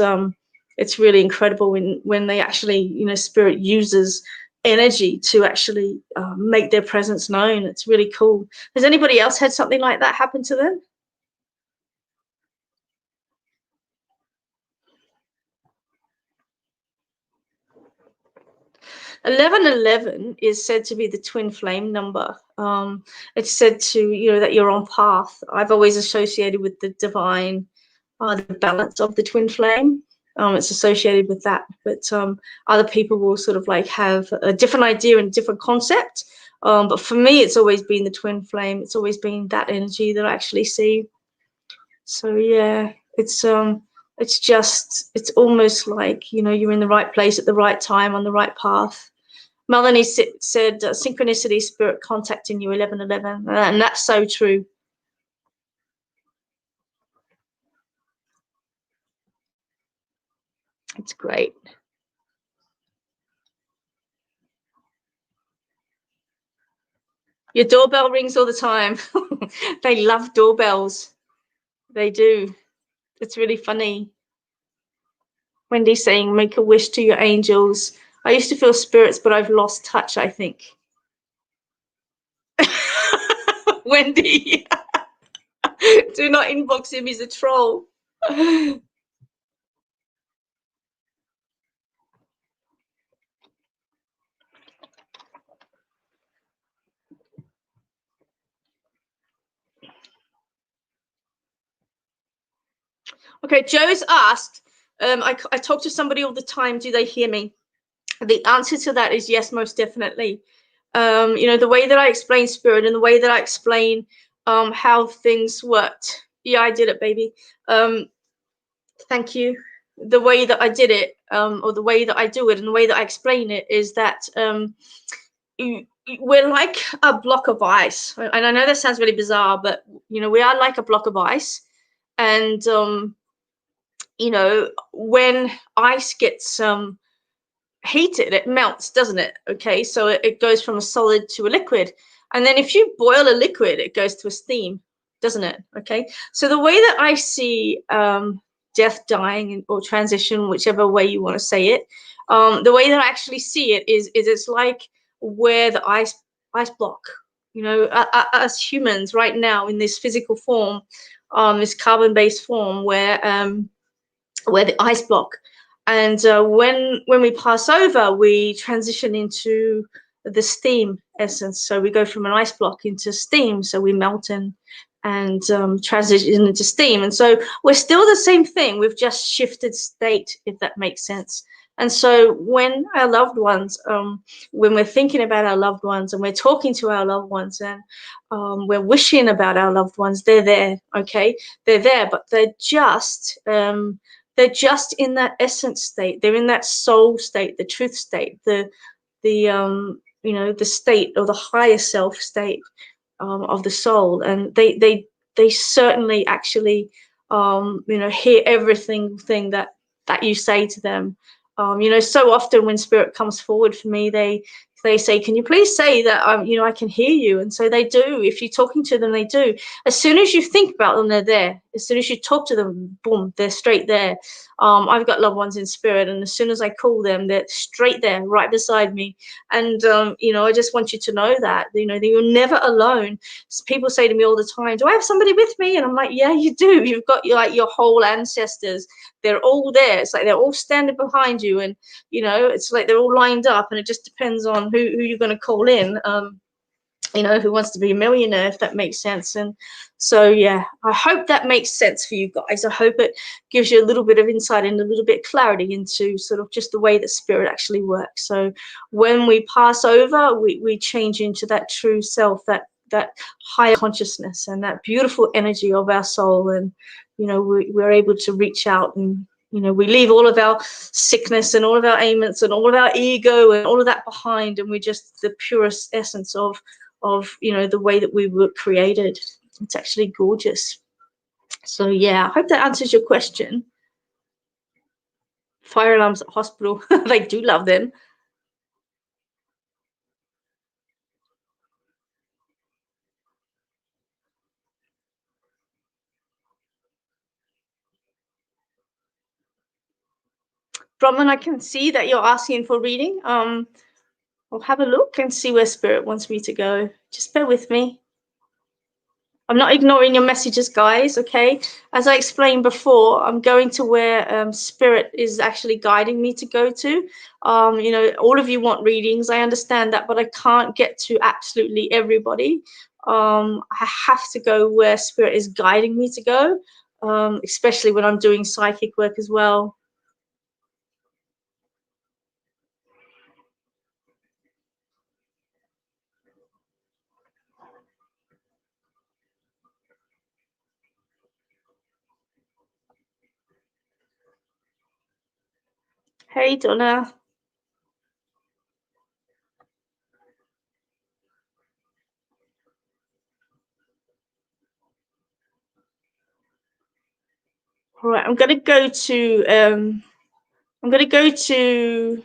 really incredible when they actually spirit uses energy to actually make their presence known. It's really cool. Has anybody else had something like that happen to them? 1111 is said to be the twin flame number. It's said to, that you're on path. I've always associated with the divine, the balance of the twin flame. It's associated with that, but other people will sort of like have a different idea and different concept. But for me, it's always been the twin flame. It's always been that energy that I actually see. So yeah, it's almost like, you're in the right place at the right time on the right path. Melanie said synchronicity, spirit contacting you, 1111, and that's so true. It's great. Your doorbell rings all the time. They love doorbells. They do. It's really funny. Wendy saying, make a wish to your angels. I used to feel spirits, but I've lost touch, I think. Wendy, do not inbox him. He's a troll. Okay, Joe's asked, I talk to somebody all the time. Do they hear me? The answer to that is yes, most definitely. The way that I explain spirit and the way that I explain how things worked. Yeah, I did it, baby. Thank you. The way that I did it, or the way that I do it and the way that I explain it is that we're like a block of ice. And I know that sounds really bizarre, but, we are like a block of ice. And, when ice gets heated, it melts, doesn't it? Okay, so it goes from a solid to a liquid. And then if you boil a liquid, it goes to a steam, doesn't it? Okay, so the way that I see death, dying, or transition, whichever way you want to say it, the way that I actually see it is it's like where the ice block, as humans right now in this physical form, this carbon-based form, where the ice block, and when we pass over, we transition into the steam essence. So we go from an ice block into steam. So we melt and transition into steam. And so we're still the same thing. We've just shifted state, if that makes sense. And so when our loved ones, when we're thinking about our loved ones and we're talking to our loved ones and we're wishing about our loved ones, they're there, okay? They're there, but they're just in that essence state. They're in that soul state, the truth state, the state or the higher self state of the soul, and they certainly actually hear everything that you say to them. So often when spirit comes forward for me, they say, can you please say that I can hear you? And so they do. If you're talking to them, they do. As soon as you think about them, they're there. As soon as you talk to them, boom, they're straight there. I've got loved ones in spirit, and as soon as I call them, they're straight there, right beside me. And I just want you to know that you're never alone. People say to me all the time, do I have somebody with me? And I'm like, yeah, you do. You've got your whole ancestors. They're all there. It's like they're all standing behind you, and it's like they're all lined up, and it just depends on who you're going to call in. Who wants to be a millionaire, if that makes sense. And so, yeah, I hope that makes sense for you guys. I hope it gives you a little bit of insight and a little bit of clarity into sort of just the way that spirit actually works. So when we pass over, we change into that true self, that higher consciousness and that beautiful energy of our soul. And, we're able to reach out, and, we leave all of our sickness and all of our ailments and all of our ego and all of that behind. And we're just the purest essence of the way that we were created. It's actually gorgeous. So yeah, I hope that answers your question. Fire alarms at hospital. They do love them. Brahman, I can see that you're asking for reading. I'll have a look and see where Spirit wants me to go. Just bear with me. I'm not ignoring your messages, guys, okay? As I explained before, I'm going to where Spirit is actually guiding me to go to. You know, all of you want readings. I understand that, but I can't get to absolutely everybody. I have to go where Spirit is guiding me to go, especially when I'm doing psychic work as well. Hey, Donna. All right, I'm gonna go to I'm gonna go to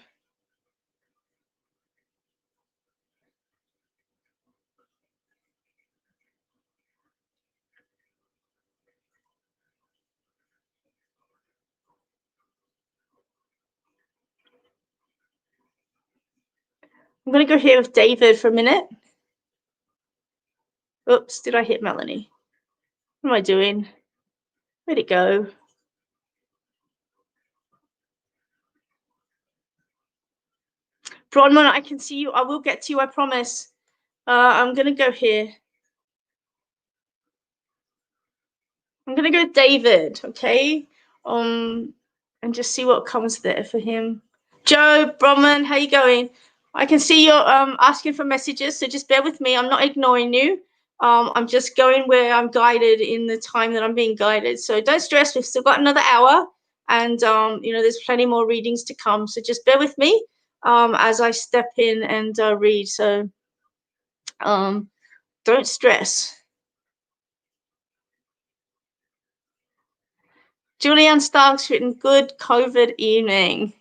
here with David for a minute. Oops, did I hit Melanie? What am I doing? Where'd it go? Bronwyn, I can see you. I will get to you, I promise. I'm gonna go here. I'm gonna go David, okay? And just see what comes there for him. Joe, Bronwyn, how you going? I can see you're asking for messages, so just bear with me. I'm not ignoring you. I'm just going where I'm guided in the time that I'm being guided. So don't stress, we've still got another hour, and you know, there's plenty more readings to come. So just bear with me as I step in and read. So don't stress. Julianne Stark's written, good COVID evening.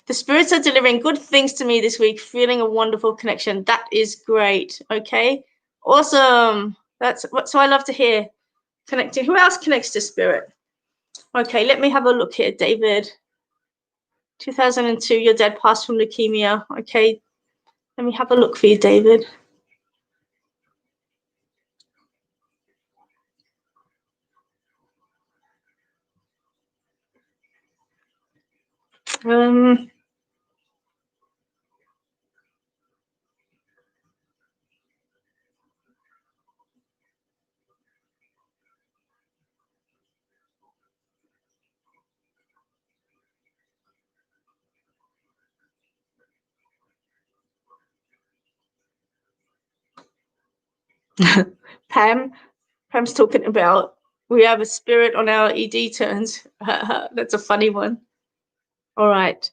The spirits are delivering good things to me this week, feeling a wonderful connection. That is great. Okay, awesome. That's what, so I love to hear. Connecting. Who else connects to spirit? Okay, let me have a look here, David. 2002, your dad passed from leukemia. Okay, let me have a look for you, David. Pam's talking about we have a spirit on our ED turns. That's a funny one. All right.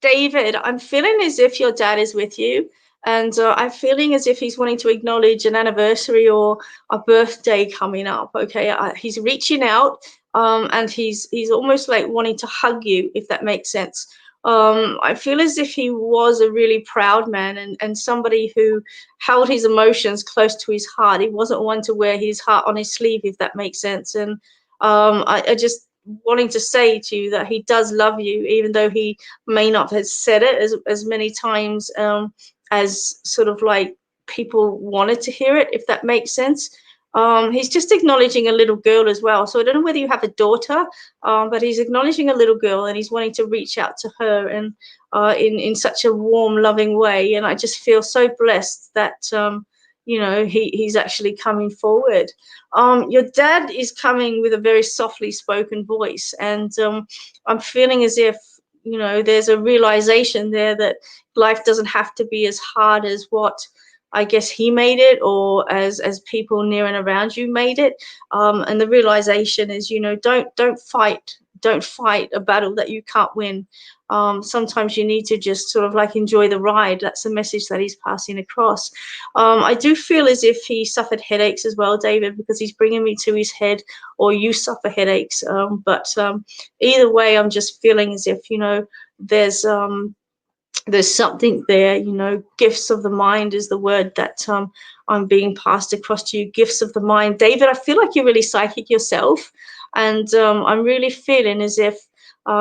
David, I'm feeling as if your dad is with you, and I'm feeling as if he's wanting to acknowledge an anniversary or a birthday coming up. Okay, he's reaching out, and he's almost like wanting to hug you, if that makes sense. I feel as if he was a really proud man and somebody who held his emotions close to his heart. He wasn't one to wear his heart on his sleeve, if that makes sense. And I just wanting to say to you that he does love you, even though he may not have said it as many times as sort of like people wanted to hear it, if that makes sense. He's just acknowledging a little girl as well. So I don't know whether you have a daughter, but he's acknowledging a little girl and he's wanting to reach out to her and in such a warm, loving way. And I just feel so blessed that you know, he's actually coming forward. Your dad is coming with a very softly spoken voice, and I'm feeling as if, you know, there's a realization there that life doesn't have to be as hard as what I guess he made it, or as people near and around you made it. And the realization is, you know, don't fight a battle that you can't win. Sometimes you need to just sort of like enjoy the ride. That's the message that he's passing across. I do feel as if he suffered headaches as well, David, because he's bringing me to his head, or you suffer headaches. But either way, I'm just feeling as if, you know, there's something there. You know, gifts of the mind is the word that I'm being passed across to you. Gifts of the mind, David. I feel like you're really psychic yourself, and I'm really feeling as if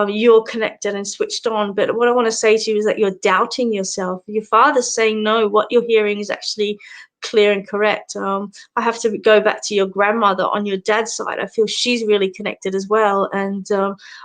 you're connected and switched on. But what I want to say to you is that you're doubting yourself. Your father's saying no. What you're hearing is actually clear and correct. I have to go back to your grandmother on your dad's side. I feel she's really connected as well. And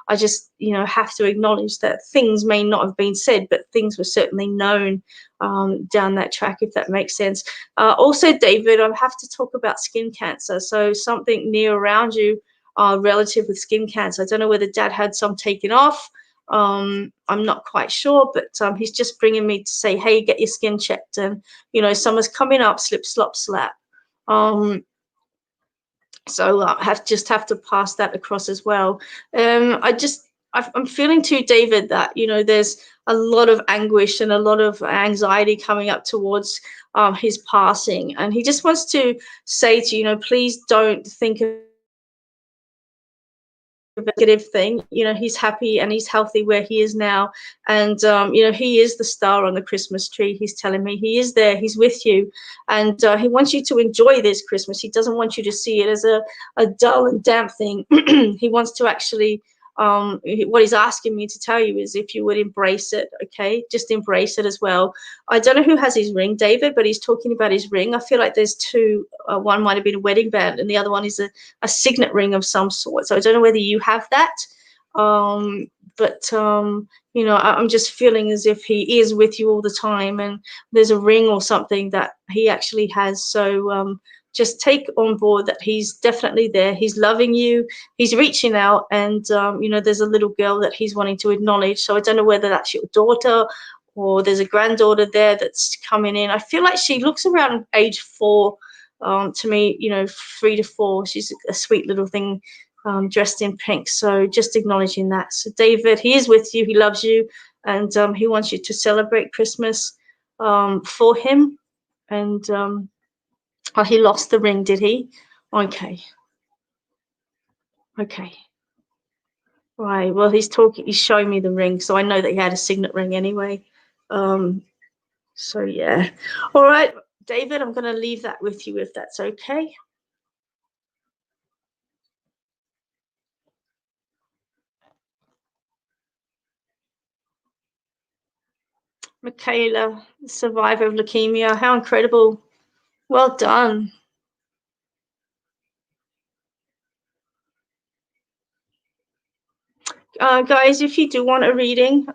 I just, have to acknowledge that things may not have been said, but things were certainly known down that track, if that makes sense. Also, David, I have to talk about skin cancer. So something near around you, relative with skin cancer. I don't know whether dad had some taken off. I'm not quite sure, but he's just bringing me to say, hey, get your skin checked. And, summer's coming up, slip, slop, slap. So I have to pass that across as well. I'm feeling too, David, that, there's a lot of anguish and a lot of anxiety coming up towards his passing. And he just wants to say to you, please don't think of negative thing. He's happy and he's healthy where he is now, and he is the star on the Christmas tree. He's telling me he is there, he's with you, and he wants you to enjoy this Christmas. He doesn't want you to see it as a dull and damp thing. He wants to actually what he's asking me to tell you is if you would embrace it. Okay, just embrace it as well. I don't know who has his ring, David, but he's talking about his ring. I feel like there's two. One might have been a wedding band and the other one is a signet ring of some sort. So I don't know whether you have that, but I'm just feeling as if he is with you all the time, and there's a ring or something that he actually has. So just take on board that he's definitely there. He's loving you. He's reaching out, and there's a little girl that he's wanting to acknowledge. So I don't know whether that's your daughter or there's a granddaughter there that's coming in. I feel like she looks around age 4 to me, 3 to 4. She's a sweet little thing, dressed in pink. So just acknowledging that. So David, he is with you. He loves you, and he wants you to celebrate Christmas for him. And oh, he lost the ring, did he? Okay. Right. Well, he's showing me the ring, so I know that he had a signet ring anyway. So yeah. All right, David, I'm going to leave that with you if that's okay. Michaela, survivor of leukemia. How incredible. Well done. Guys, if you do want a reading,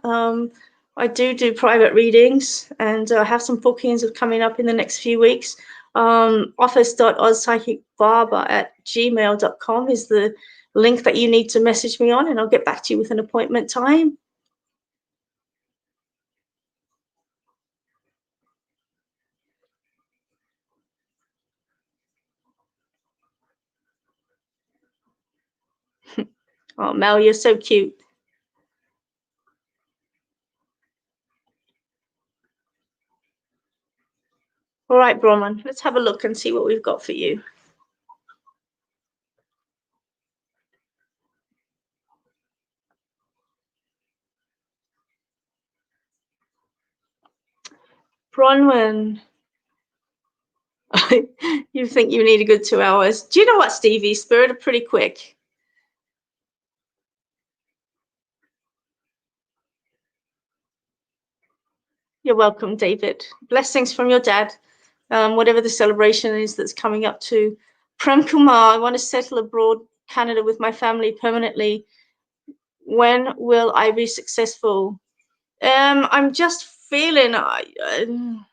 I do private readings, and I have some bookings coming up in the next few weeks. office.ozpsychicbarber@gmail.com is the link that you need to message me on, and I'll get back to you with an appointment time. Oh, Mel, you're so cute. All right, Brahman, let's have a look and see what we've got for you. Bronwyn, you think you need a good 2 hours. Do you know what, Stevie? Spirit are pretty quick. You're welcome, David. Blessings from your dad. Whatever the celebration is that's coming up to. Prem Kumar, I want to settle abroad, Canada, with my family permanently. When will I be successful? I'm just feeling I'm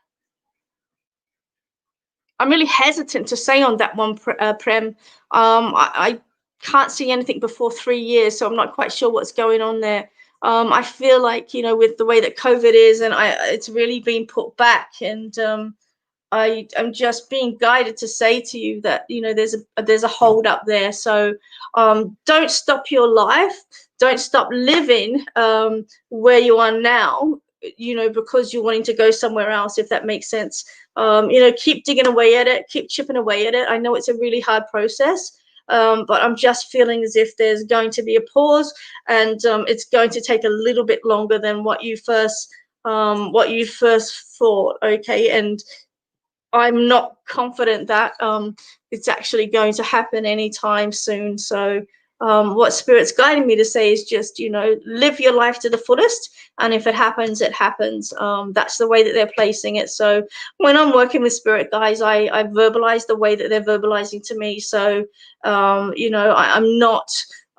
really hesitant to say on that one, Prem. I can't see anything before 3 years, so I'm not quite sure what's going on there. I feel like, with the way that COVID is, and it's really been put back, and I am just being guided to say to you that, there's a hold up there. So don't stop your life. Don't stop living where you are now, because you're wanting to go somewhere else, if that makes sense. Keep digging away at it, keep chipping away at it. I know it's a really hard process, but I'm just feeling as if there's going to be a pause, and it's going to take a little bit longer than what you first thought. Okay, and I'm not confident that it's actually going to happen anytime soon. So what Spirit's guiding me to say is just, you know, live your life to the fullest. And if it happens, it happens. That's the way that they're placing it. So when I'm working with Spirit guys, I verbalize the way that they're verbalizing to me. So, you know, I'm not,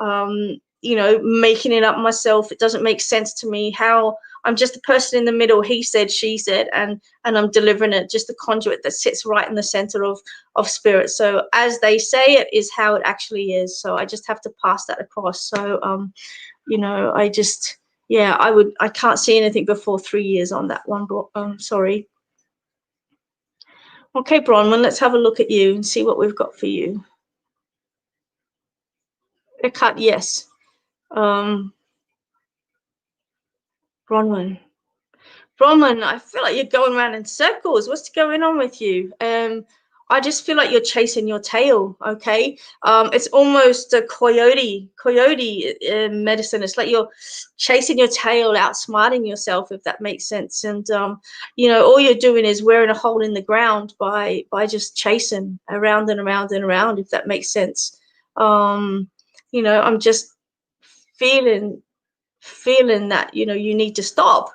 you know, making it up myself. It doesn't make sense to me how I'm just a person in the middle. He said, she said, and I'm delivering it, just a conduit that sits right in the center of Spirit. So as they say it is how it actually is. So I just have to pass that across. So you know, I just, yeah, I can't see anything before 3 years on that one. Sorry. Okay, Bronwyn, let's have a look at you and see what we've got for you. A cut, yes. Bronwyn, I feel like you're going around in circles. What's going on with you? I just feel like you're chasing your tail. Okay, it's almost a coyote medicine. It's like you're chasing your tail, outsmarting yourself, if that makes sense. And you know, all you're doing is wearing a hole in the ground by just chasing around and around and around, if that makes sense. You know, I'm just feeling that, you know, you need to stop.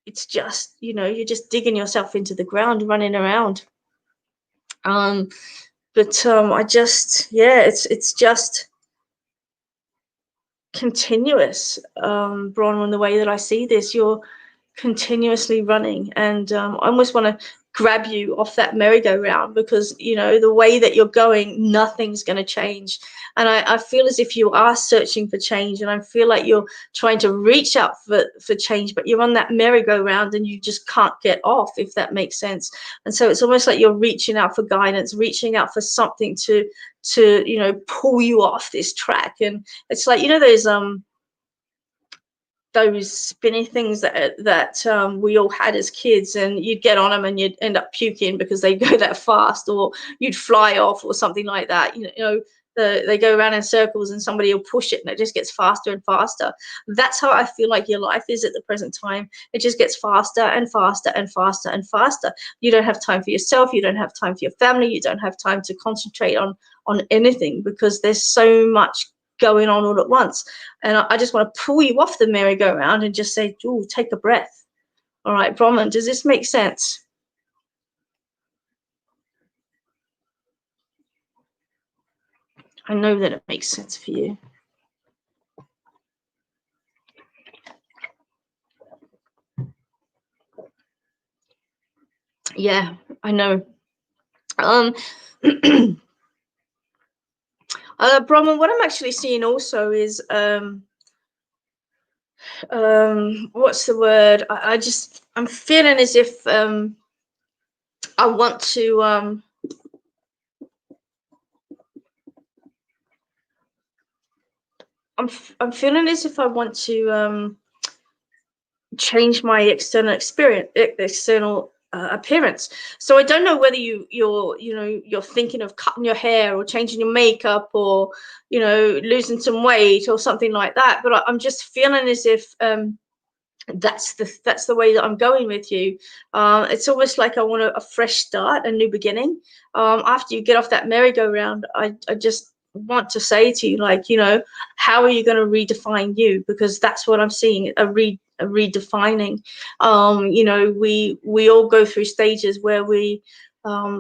It's just, you know, you're just digging yourself into the ground, running around. But I just, yeah, it's just continuous, Bronwyn, the way that I see this. You're continuously running, and I almost want to grab you off that merry-go-round, because, you know, the way that you're going, nothing's going to change. And I feel as if you are searching for change, and I feel like you're trying to reach out for change, but you're on that merry-go-round and you just can't get off, if that makes sense. And so it's almost like you're reaching out for guidance, reaching out for something to you know, pull you off this track. And it's like, you know, those spinny things that we all had as kids, and you'd get on them and you'd end up puking because they go that fast, or you'd fly off or something like that. You know, they go around in circles and somebody will push it and it just gets faster and faster. That's how I feel like your life is at the present time. It just gets faster and faster and faster and faster. You don't have time for yourself. You don't have time for your family. You don't have time to concentrate on anything, because there's so much going on all at once. And I just want to pull you off the merry-go-round and just say, oh, take a breath. All right, Brahman, does this make sense? I know that it makes sense for you. Yeah, I know. Brahman, what I'm actually seeing also is what's the word? I'm feeling as if I want to I'm feeling as if I want to change my external appearance. So I don't know whether you're thinking of cutting your hair or changing your makeup, or, you know, losing some weight or something like that. But I'm just feeling as if that's the way that I'm going with you. It's almost like I want a fresh start, a new beginning. After you get off that merry-go-round, I just want to say to you, like, you know, how are you going to redefine you? Because that's what I'm seeing, a redefining. You know, we all go through stages where we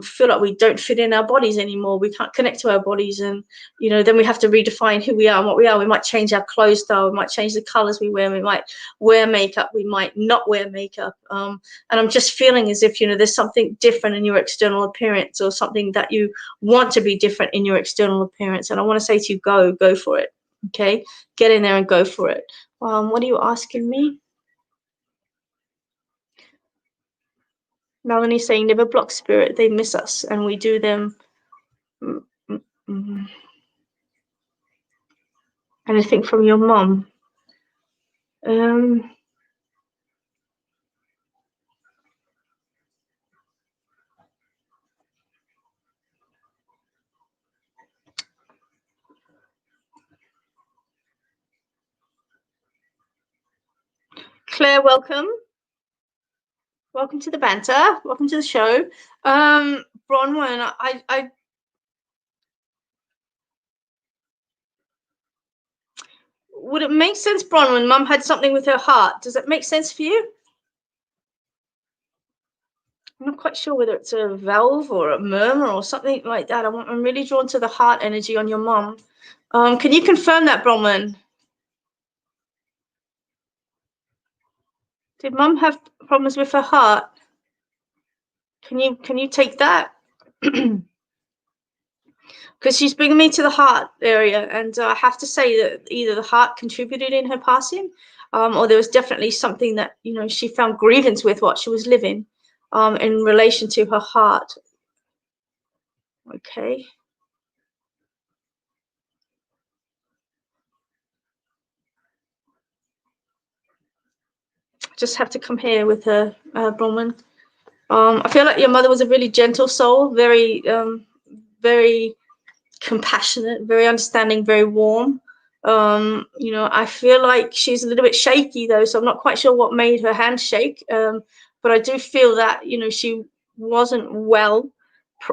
feel like we don't fit in our bodies anymore. We can't connect to our bodies, and, you know, then we have to redefine who we are and what we are. We might change our clothes style, we might change the colors we wear, we might wear makeup, we might not wear makeup. And I'm just feeling as if, you know, there's something different in your external appearance, or something that you want to be different in your external appearance. And I want to say to you, go for it. Okay, get in there and go for it. What are you asking me? Melanie saying, never block Spirit, they miss us and we do them. Anything from your mom? Claire, welcome. Welcome to the banter. Welcome to the show. Bronwyn, would it make sense, Bronwyn? Mum had something with her heart. Does that make sense for you? I'm not quite sure whether it's a valve or a murmur or something like that. I'm really drawn to the heart energy on your mum. Can you confirm that, Bronwyn? Did Mum have problems with her heart? Can you take that? Because she's bringing me to the heart area, and I have to say that either the heart contributed in her passing, or there was definitely something that, you know, she found grievance with what she was living, in relation to her heart. Okay. Just have to come here with her, Bronwyn. I feel like your mother was a really gentle soul, very, very compassionate, very understanding, very warm. You know, I feel like she's a little bit shaky though, so I'm not quite sure what made her hand shake. But I do feel that, you know, she wasn't well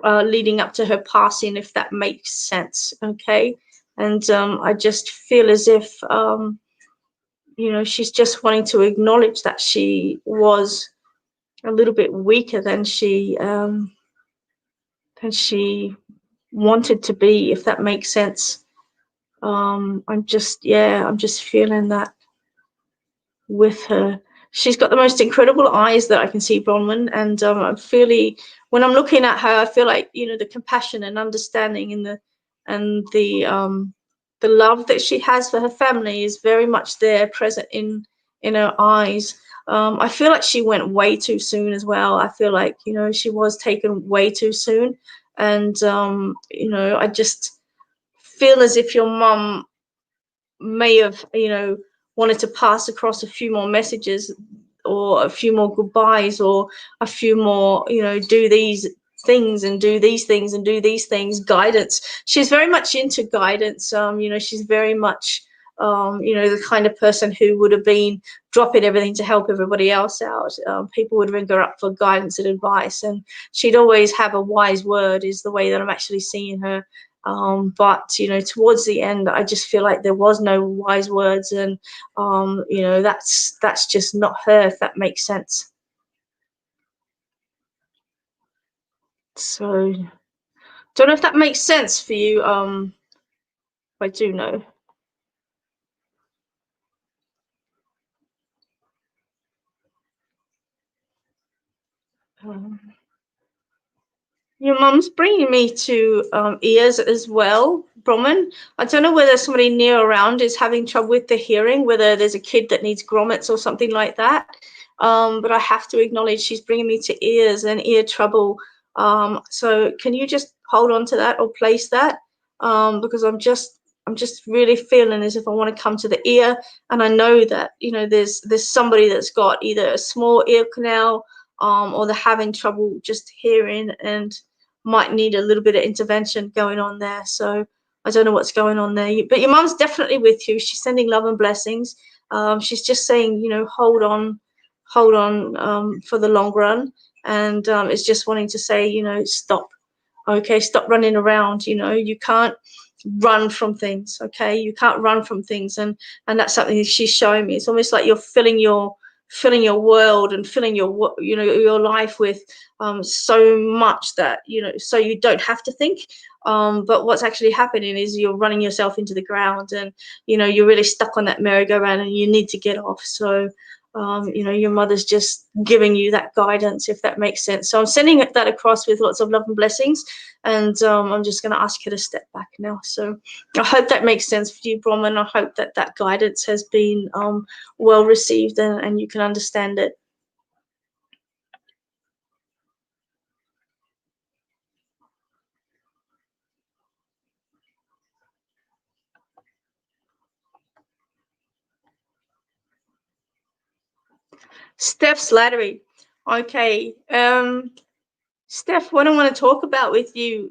leading up to her passing, if that makes sense. Okay. And I just feel as if, you know, she's just wanting to acknowledge that she was a little bit weaker than she wanted to be, if that makes sense. I'm just feeling that with her. She's got the most incredible eyes that I can see, Bronwyn, and I'm feeling, when I'm looking at her, I feel like, you know, the compassion and understanding and the love that she has for her family is very much there, present in her eyes. I feel like she went way too soon as well. I feel like, you know, she was taken way too soon, and you know, I just feel as if your mum may have, you know, wanted to pass across a few more messages or a few more goodbyes or a few more, you know, do these things and do these things and do these things, guidance. She's very much into guidance. You know, she's very much, you know, the kind of person who would have been dropping everything to help everybody else out. People would ring her up for guidance and advice, and she'd always have a wise word, is the way that I'm actually seeing her. But, you know, towards the end, I just feel like there was no wise words, and, you know, that's just not her, if that makes sense. So, don't know if that makes sense for you. I do know. Your mum's bringing me to ears as well, Bronwyn. I don't know whether somebody near around is having trouble with the hearing, whether there's a kid that needs grommets or something like that. But I have to acknowledge she's bringing me to ears and ear trouble. So can you just hold on to that or place that? Because I'm just really feeling as if I want to come to the ear, and I know that, you know, there's somebody that's got either a small ear canal, or they're having trouble just hearing and might need a little bit of intervention going on there. So I don't know what's going on there, but your mum's definitely with you. She's sending love and blessings. She's just saying, you know, hold on for the long run, and it's just wanting to say, you know, stop. Okay, stop running around. You know, you can't run from things. Okay, you can't run from things, and that's something that she's showing me. It's almost like you're filling your world and filling your, you know, your life with so much that, you know, so you don't have to think, but what's actually happening is you're running yourself into the ground, and, you know, you're really stuck on that merry-go-round and you need to get off. So you know, your mother's just giving you that guidance, if that makes sense. So I'm sending that across with lots of love and blessings, and I'm just going to ask her to step back now. So I hope that makes sense for you, Bronwyn. I hope that that guidance has been well received, and you can understand it. Steph Slattery. Okay. Steph, what I want to talk about with you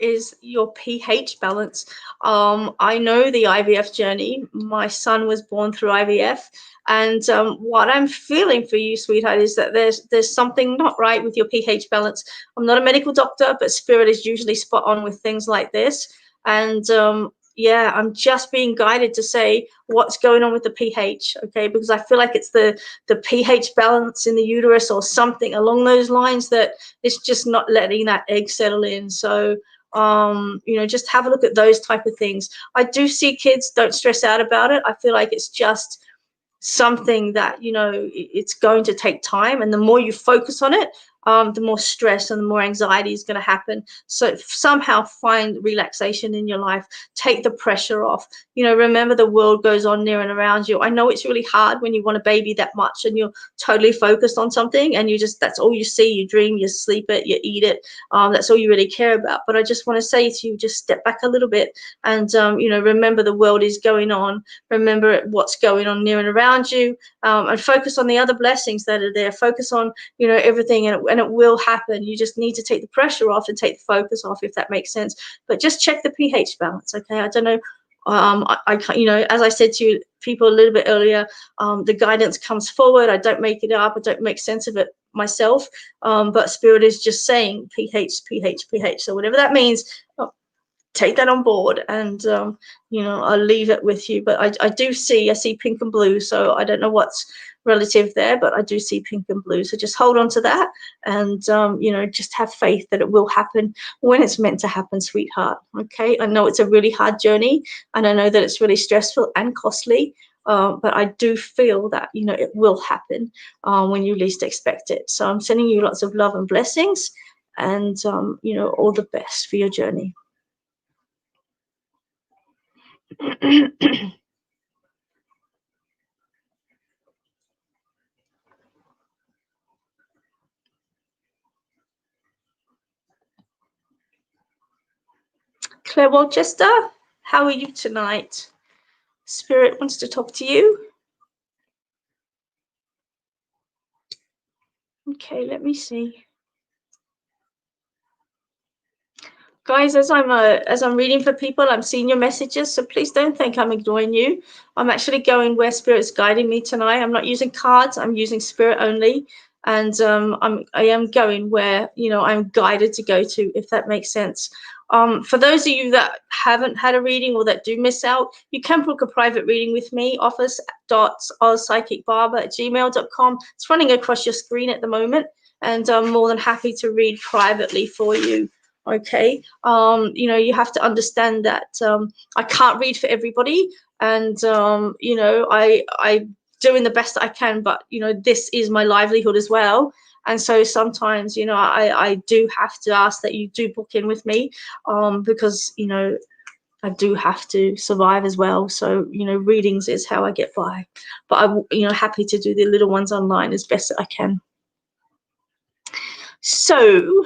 is your pH balance. I know the IVF journey. My son was born through IVF, and what I'm feeling for you, sweetheart, is that there's something not right with your pH balance. I'm not a medical doctor, but spirit is usually spot on with things like this. And yeah, I'm just being guided to say what's going on with the pH, okay? Because I feel like it's the pH balance in the uterus or something along those lines that it's just not letting that egg settle in. So, you know, just have a look at those type of things. I do see kids, don't stress out about it. I feel like it's just something that, you know, it's going to take time, and the more you focus on it, the more stress and the more anxiety is going to happen. So somehow find relaxation in your life, take the pressure off. You know, remember the world goes on near and around you. I know it's really hard when you want a baby that much and you're totally focused on something and you just, that's all you see, you dream, you sleep it, you eat it. That's all you really care about. But I just want to say to you, just step back a little bit and, you know, remember the world is going on. Remember what's going on near and around you, and focus on the other blessings that are there. Focus on, you know, everything, and it will happen. You just need to take the pressure off and take the focus off, if that makes sense. But just check the pH balance, okay? I don't know. I you know, as I said to you people a little bit earlier, the guidance comes forward. I don't make it up. I don't make sense of it myself. But Spirit is just saying pH, pH, pH. So whatever that means, take that on board, and you know, I'll leave it with you. But I see pink and blue, so I don't know what's relative there, but I do see pink and blue. So just hold on to that, and you know, just have faith that it will happen when it's meant to happen, sweetheart. Okay, I know it's a really hard journey, and I know that it's really stressful and costly, but I do feel that, you know, it will happen when you least expect it. So I'm sending you lots of love and blessings, and you know, all the best for your journey. Claire Walchester, how are you tonight? Spirit wants to talk to you. Okay, let me see. Guys, as I'm reading for people, I'm seeing your messages, so please don't think I'm ignoring you. I'm actually going where Spirit's guiding me tonight. I'm not using cards, I'm using Spirit only. And I am going where, you know, I'm guided to go to, if that makes sense. For those of you that haven't had a reading or that do miss out, you can book a private reading with me, office.ozpsychicbarber@gmail.com. It's running across your screen at the moment, and I'm more than happy to read privately for you. Okay, you know, you have to understand that I can't read for everybody, and you know, I'm doing the best I can, but you know, this is my livelihood as well. And so sometimes, you know, I do have to ask that you do book in with me, because, you know, I do have to survive as well. So, you know, readings is how I get by, but I'm, you know, happy to do the little ones online as best I can. So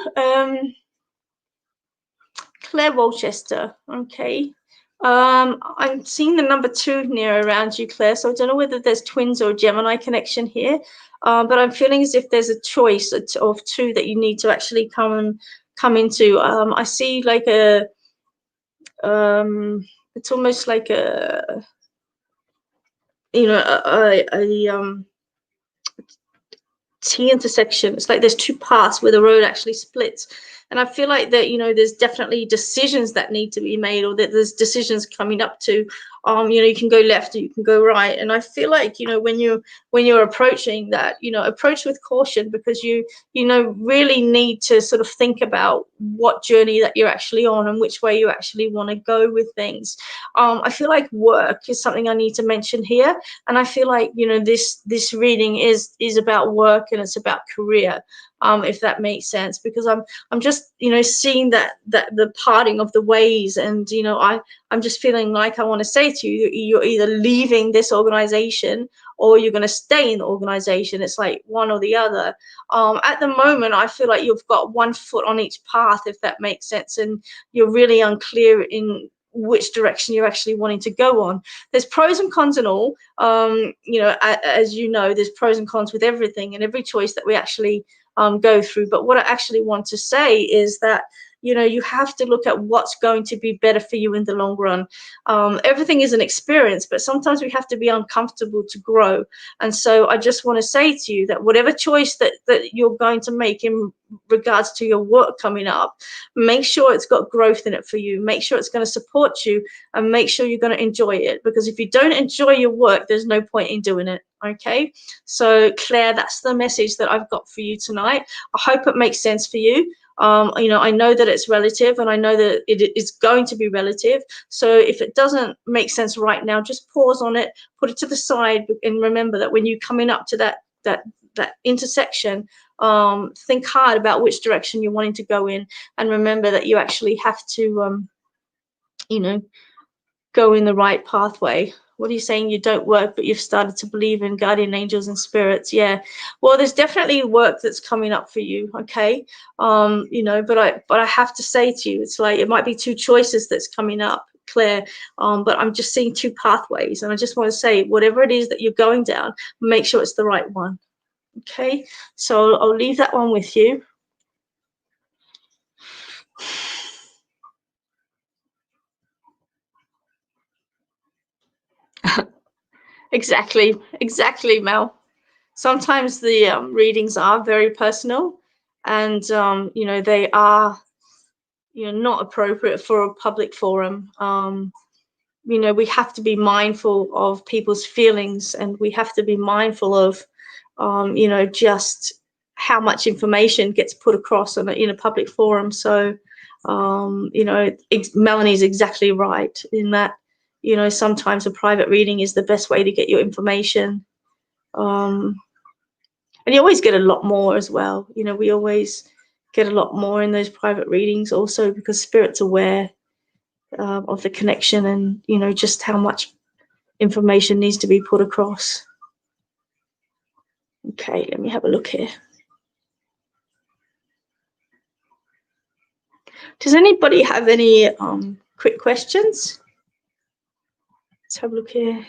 Claire Walchester, okay. I'm seeing the number 2 near around you, Claire, so I don't know whether there's twins or Gemini connection here, but I'm feeling as if there's a choice of 2 that you need to actually come into. I see like a, it's almost like a, you know, a T intersection. It's like there's 2 paths where the road actually splits. And I feel like that, you know, there's definitely decisions that need to be made, or that there's decisions coming up to, you know, you can go left or you can go right. And I feel like, you know, when you're approaching that, you know, approach with caution, because you know, really need to sort of think about what journey that you're actually on and which way you actually want to go with things. I feel like work is something I need to mention here. And I feel like, you know, this reading is about work, and it's about career. If that makes sense, because I'm just, you know, seeing that the parting of the ways, and you know, I'm just feeling like I want to say to you, you're either leaving this organization or you're going to stay in the organization. It's like one or the other. At the moment, I feel like you've got one foot on each path, if that makes sense, and you're really unclear in which direction you're actually wanting to go on. There's pros and cons and all. You know, as you know, there's pros and cons with everything and every choice that we actually go through. But what I actually want to say is that, You know, you have to look at what's going to be better for you in the long run. Everything is an experience, but sometimes we have to be uncomfortable to grow. And so I just want to say to you that whatever choice that you're going to make in regards to your work coming up, make sure it's got growth in it for you. Make sure it's going to support you, and make sure you're going to enjoy it. Because if you don't enjoy your work, there's no point in doing it. Okay, so Claire, that's the message that I've got for you tonight. I hope it makes sense for you. You know, I know that it's relative, and I know that it is going to be relative. So if it doesn't make sense right now, just pause on it, put it to the side, and remember that when you're coming up to that intersection, think hard about which direction you're wanting to go in, and remember that you actually have to, you know, go in the right pathway. What are you saying? You don't work, but you've started to believe in guardian angels and spirits. Yeah. Well, there's definitely work that's coming up for you. Okay. You know, but I have to say to you, it's like, it might be two choices that's coming up, Claire. But I'm just seeing two pathways. And I just want to say, whatever it is that you're going down, make sure it's the right one. Okay. So I'll leave that one with you. Exactly, Mel. Sometimes the readings are very personal, and you know, they are, you know, not appropriate for a public forum. You know, we have to be mindful of people's feelings, and we have to be mindful of, you know, just how much information gets put across in a public forum. So, you know, Melanie's exactly right in that, you know, sometimes a private reading is the best way to get your information. And you always get a lot more as well. You know, we always get a lot more in those private readings also, because Spirit's aware of the connection, and, you know, just how much information needs to be put across. Okay, let me have a look here. Does anybody have any quick questions? Let's have a look here.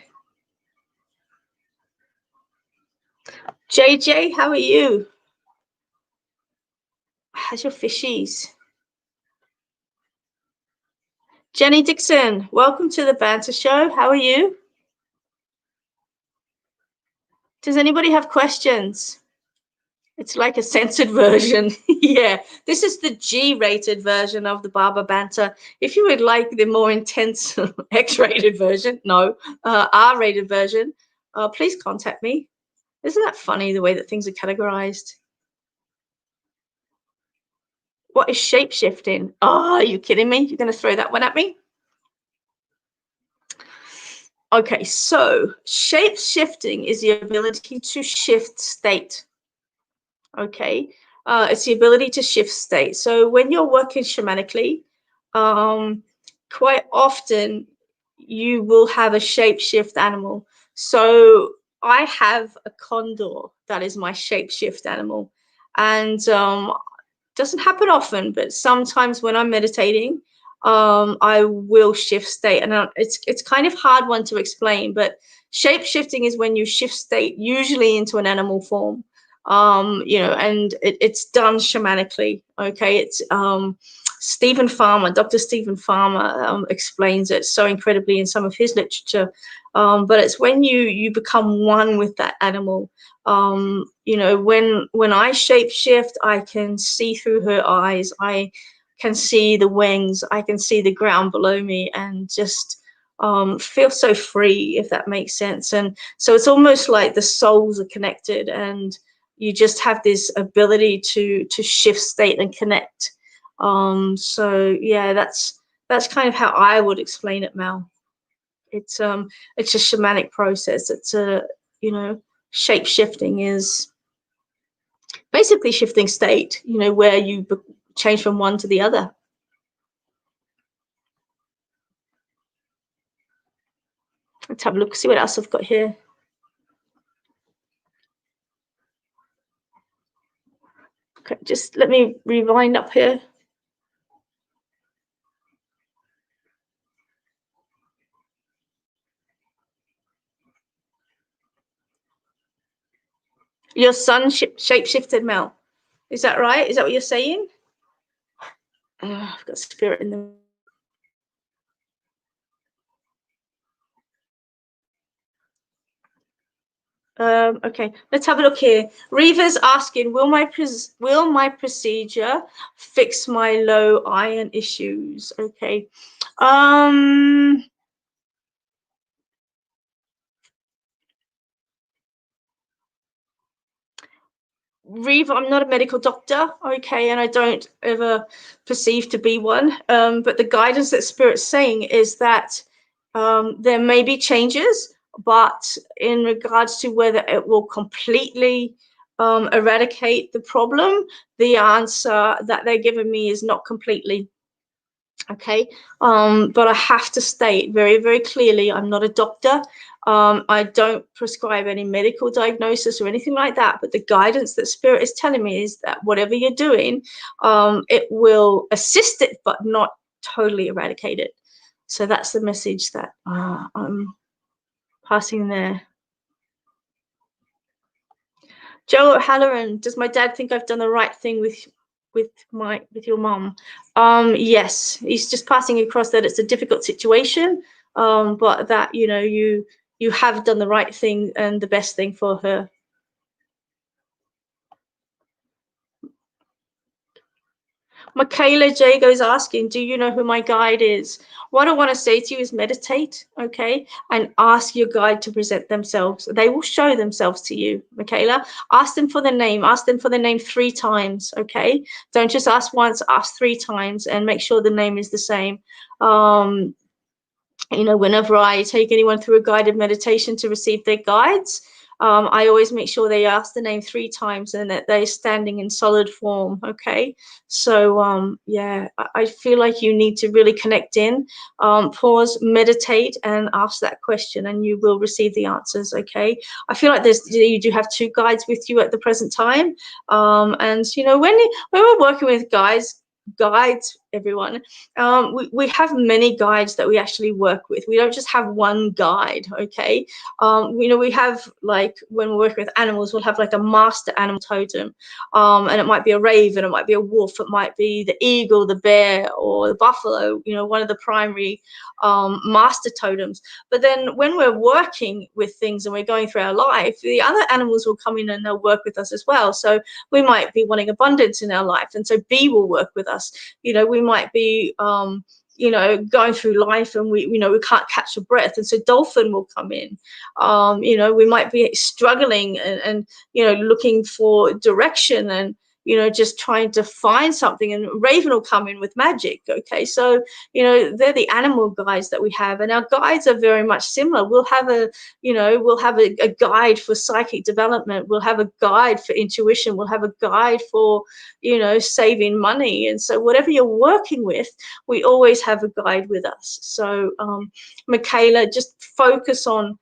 JJ, how are you? How's your fishies? Jenny Dixon, welcome to the Banter Show. How are you? Does anybody have questions? It's like a censored version. Yeah, this is the G-rated version of the Barber Banter. If you would like the more intense X-rated version, no, R-rated version, please contact me. Isn't that funny, the way that things are categorized? What is shape-shifting? Oh, are you kidding me? You're going to throw that one at me? Okay, so shape-shifting is the ability to shift state. Okay, it's the ability to shift state. So when you're working shamanically, quite often you will have a shape-shift animal. So I have a condor that is my shape-shift animal, and doesn't happen often, but sometimes when I'm meditating, I will shift state, and it's kind of hard one to explain. But shape shifting is when you shift state, usually into an animal form, you know, and it's done shamanically. Okay, it's Stephen Farmer, Dr. Stephen Farmer explains it so incredibly in some of his literature. But it's when you become one with that animal. You know, when I shape shift, I can see through her eyes. I can see the wings. I can see the ground below me, and just feel so free, if that makes sense. And so it's almost like the souls are connected, and you just have this ability to shift state and connect. So yeah, that's kind of how I would explain it, Mel. It's a shamanic process. It's a, you know, shape shifting is basically shifting state, you know, where you change from one to the other. Let's have a look, see what else I've got here. Okay, just let me rewind up here. Your son shape shifted, Mel. Is that right? Is that what you're saying? I've got spirit in the. Okay, let's have a look here. Reva's asking, will my procedure fix my low iron issues? Okay. Reva, I'm not a medical doctor, okay, and I don't ever perceive to be one. But the guidance that Spirit's saying is that there may be changes, but in regards to whether it will completely eradicate the problem, the answer that they're giving me is not completely. Okay, but I have to state very, very clearly, I'm not a doctor. I don't prescribe any medical diagnosis or anything like that, but the guidance that Spirit is telling me is that whatever you're doing, it will assist it, but not totally eradicate it. So that's the message that I'm passing there. Joe O'Halloran, does my dad think I've done the right thing with your mom? Yes, he's just passing across that it's a difficult situation, but that you have done the right thing and the best thing for her. Michaela J goes asking, do you know who my guide is? What I want to say to you is meditate, okay? And ask your guide to present themselves. They will show themselves to you, Michaela. Ask them for the name. Ask them for the name 3 times, okay? Don't just ask once, ask 3 times and make sure the name is the same. Whenever I take anyone through a guided meditation to receive their guides, I always make sure they ask the name 3 times and that they're standing in solid form. Okay, so yeah, I feel like you need to really connect in, pause, meditate, and ask that question, and you will receive the answers. Okay, I feel like you do have 2 guides with you at the present time, and when we're working with guides, everyone, we have many guides that we actually work with. We don't just have one guide, okay? We have, like, when we're working with animals, we'll have like a master animal totem, and it might be a raven, it might be a wolf, it might be the eagle, the bear, or the buffalo, one of the primary master totems. But then when we're working with things and we're going through our life, the other animals will come in and they'll work with us as well. So we might be wanting abundance in our life, and so bee will work with us. We might be going through life and we can't catch a breath, and so dolphin will come in. We might be struggling and looking for direction and just trying to find something, and raven will come in with magic. Okay, so they're the animal guides that we have, and our guides are very much similar. We'll have a guide for psychic development, we'll have a guide for intuition, we'll have a guide for saving money. And so whatever you're working with, we always have a guide with us. So Michaela, just focus on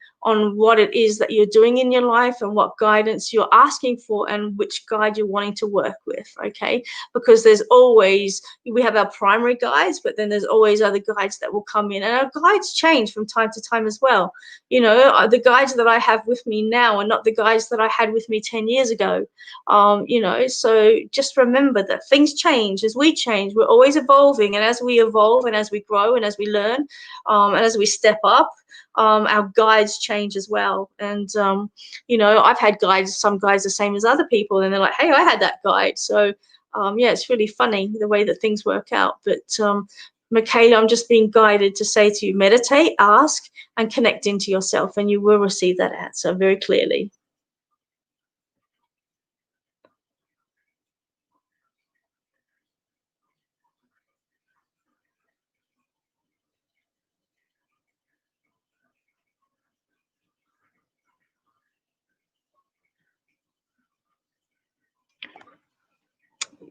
what it is that you're doing in your life and what guidance you're asking for and which guide you're wanting to work with. Okay, because we have our primary guides, but then there's always other guides that will come in, and our guides change from time to time as well. The guides that I have with me now are not the guides that I had with me 10 years ago. So just remember that things change as we change. We're always evolving, and as we evolve and as we grow and as we learn, and as we step up, our guides change as well. And I've had guides, some guides the same as other people, and they're like, hey, I had that guide. So yeah, it's really funny the way that things work out. But Michaela, I'm just being guided to say to you, meditate, ask, and connect into yourself, and you will receive that answer very clearly.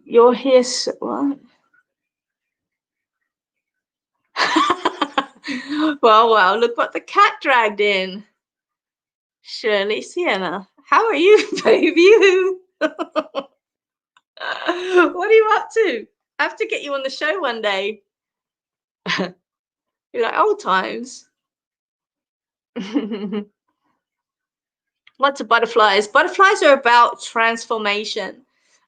You're here, what? Well, look what the cat dragged in. Shirley Sienna, how are you, baby? What are you up to? I have to get you on the show one day. You're like old times. Lots of butterflies. Butterflies are about transformation.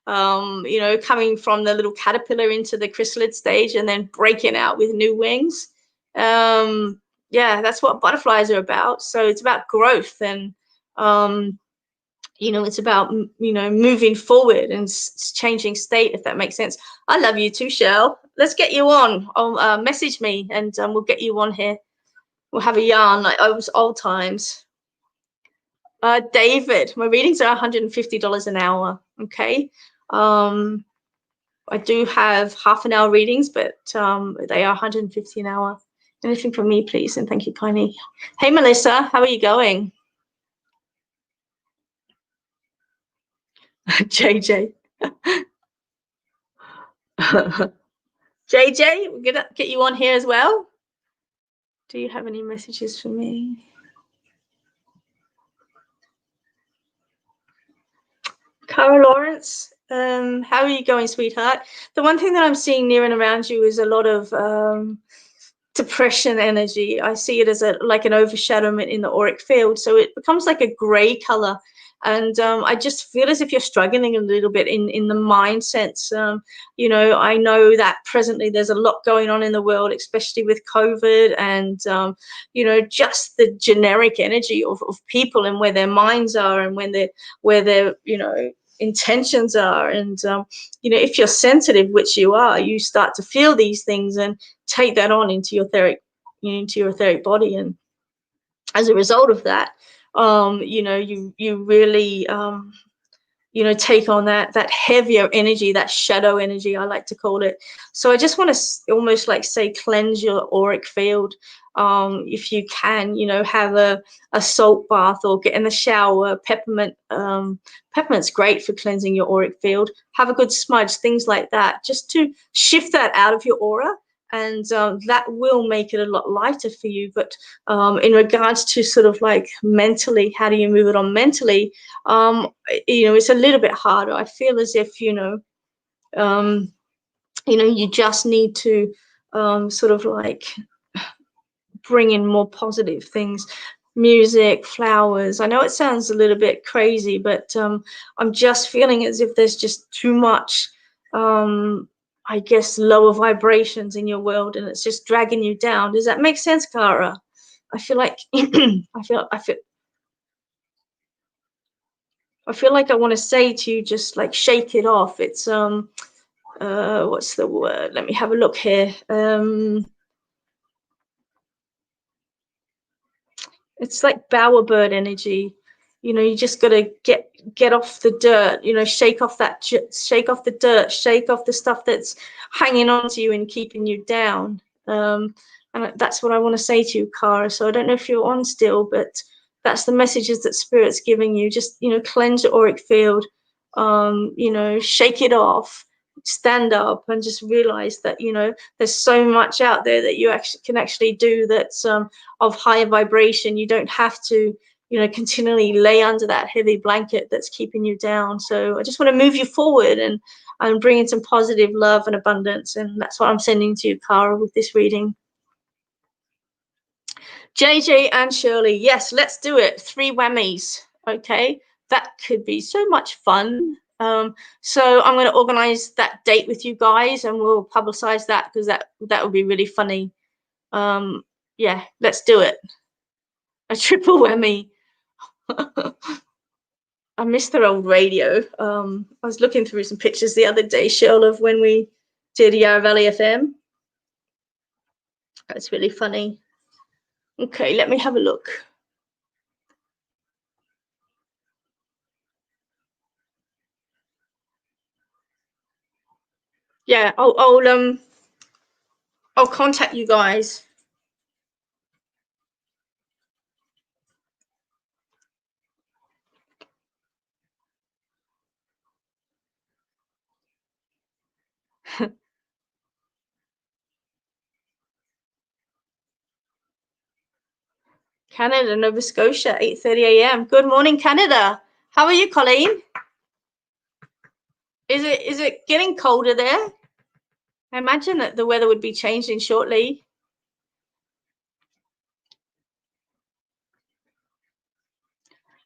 you know, coming from the little caterpillar into the chrysalid stage and then breaking out with new wings. Yeah, that's what butterflies are about. So it's about growth, and you know, it's about, you know, moving forward and changing state, if that makes sense. I love you too, Shell. Let's get you on. Message me, and we'll get you on here. We'll have a yarn like old times. David, my readings are $150 an hour. Okay. I do have half an hour readings, but they are $150 an hour. Anything from me, please, and thank you, Connie. Hey, Melissa, how are you going? JJ. JJ, we're gonna get you on here as well. Do you have any messages for me? Cara Lawrence, how are you going, sweetheart? The one thing that I'm seeing near and around you is a lot of depression energy. I see it as like an overshadowment in the auric field, so it becomes like a gray color. And I just feel as if you're struggling a little bit in the mind sense. You know, I know that presently there's a lot going on in the world, especially with COVID, and you know, just the generic energy of people and where their minds are, and where their you know, intentions are. And you know, if you're sensitive, which you are, you start to feel these things and take that on into your etheric body. And as a result of that, you know, you really you know, take on that heavier energy, that shadow energy, I like to call it. So I just want to almost like say cleanse your auric field. If you can, you know, have a salt bath or get in the shower. Peppermint, peppermint's great for cleansing your auric field. Have a good smudge, things like that, just to shift that out of your aura. And that will make it a lot lighter for you. But in regards to sort of like mentally, how do you move it on mentally? You know, it's a little bit harder. I feel as if, you know, you just need to sort of like bring in more positive things. Music, flowers. I know it sounds a little bit crazy, but I'm just feeling as if there's just too much I guess lower vibrations in your world, and it's just dragging you down. Does that make sense, Cara? I feel like I feel like I want to say to you, just like shake it off. It's what's the word? Let me have a look here. It's like bowerbird energy. You know, you just got to get off the dirt, you know, shake off the dirt, shake off the stuff that's hanging on to you and keeping you down. And that's what I want to say to you, Cara. So I don't know if you're on still, but that's the messages that Spirit's giving you. Just, you know, cleanse your auric field, you know, shake it off, stand up, and just realize that, you know, there's so much out there that you can actually do that's of higher vibration. You don't have to, you know, continually lay under that heavy blanket that's keeping you down. So I just want to move you forward and bring in some positive love and abundance. And that's what I'm sending to you, Cara, with this reading. JJ and Shirley, yes, let's do it. 3 whammies. Okay, that could be so much fun. So I'm going to organize that date with you guys, and we'll publicize that, because that would be really funny. Yeah, let's do it. A triple whammy. I missed their old radio. I was looking through some pictures the other day, Cheryl, of when we did Yarra Valley FM. That's really funny. Okay, let me have a look. Yeah, I'll contact you guys. Canada, Nova Scotia, 8:30 a.m. Good morning, Canada. How are you, Colleen? Is it getting colder there? I imagine that the weather would be changing shortly.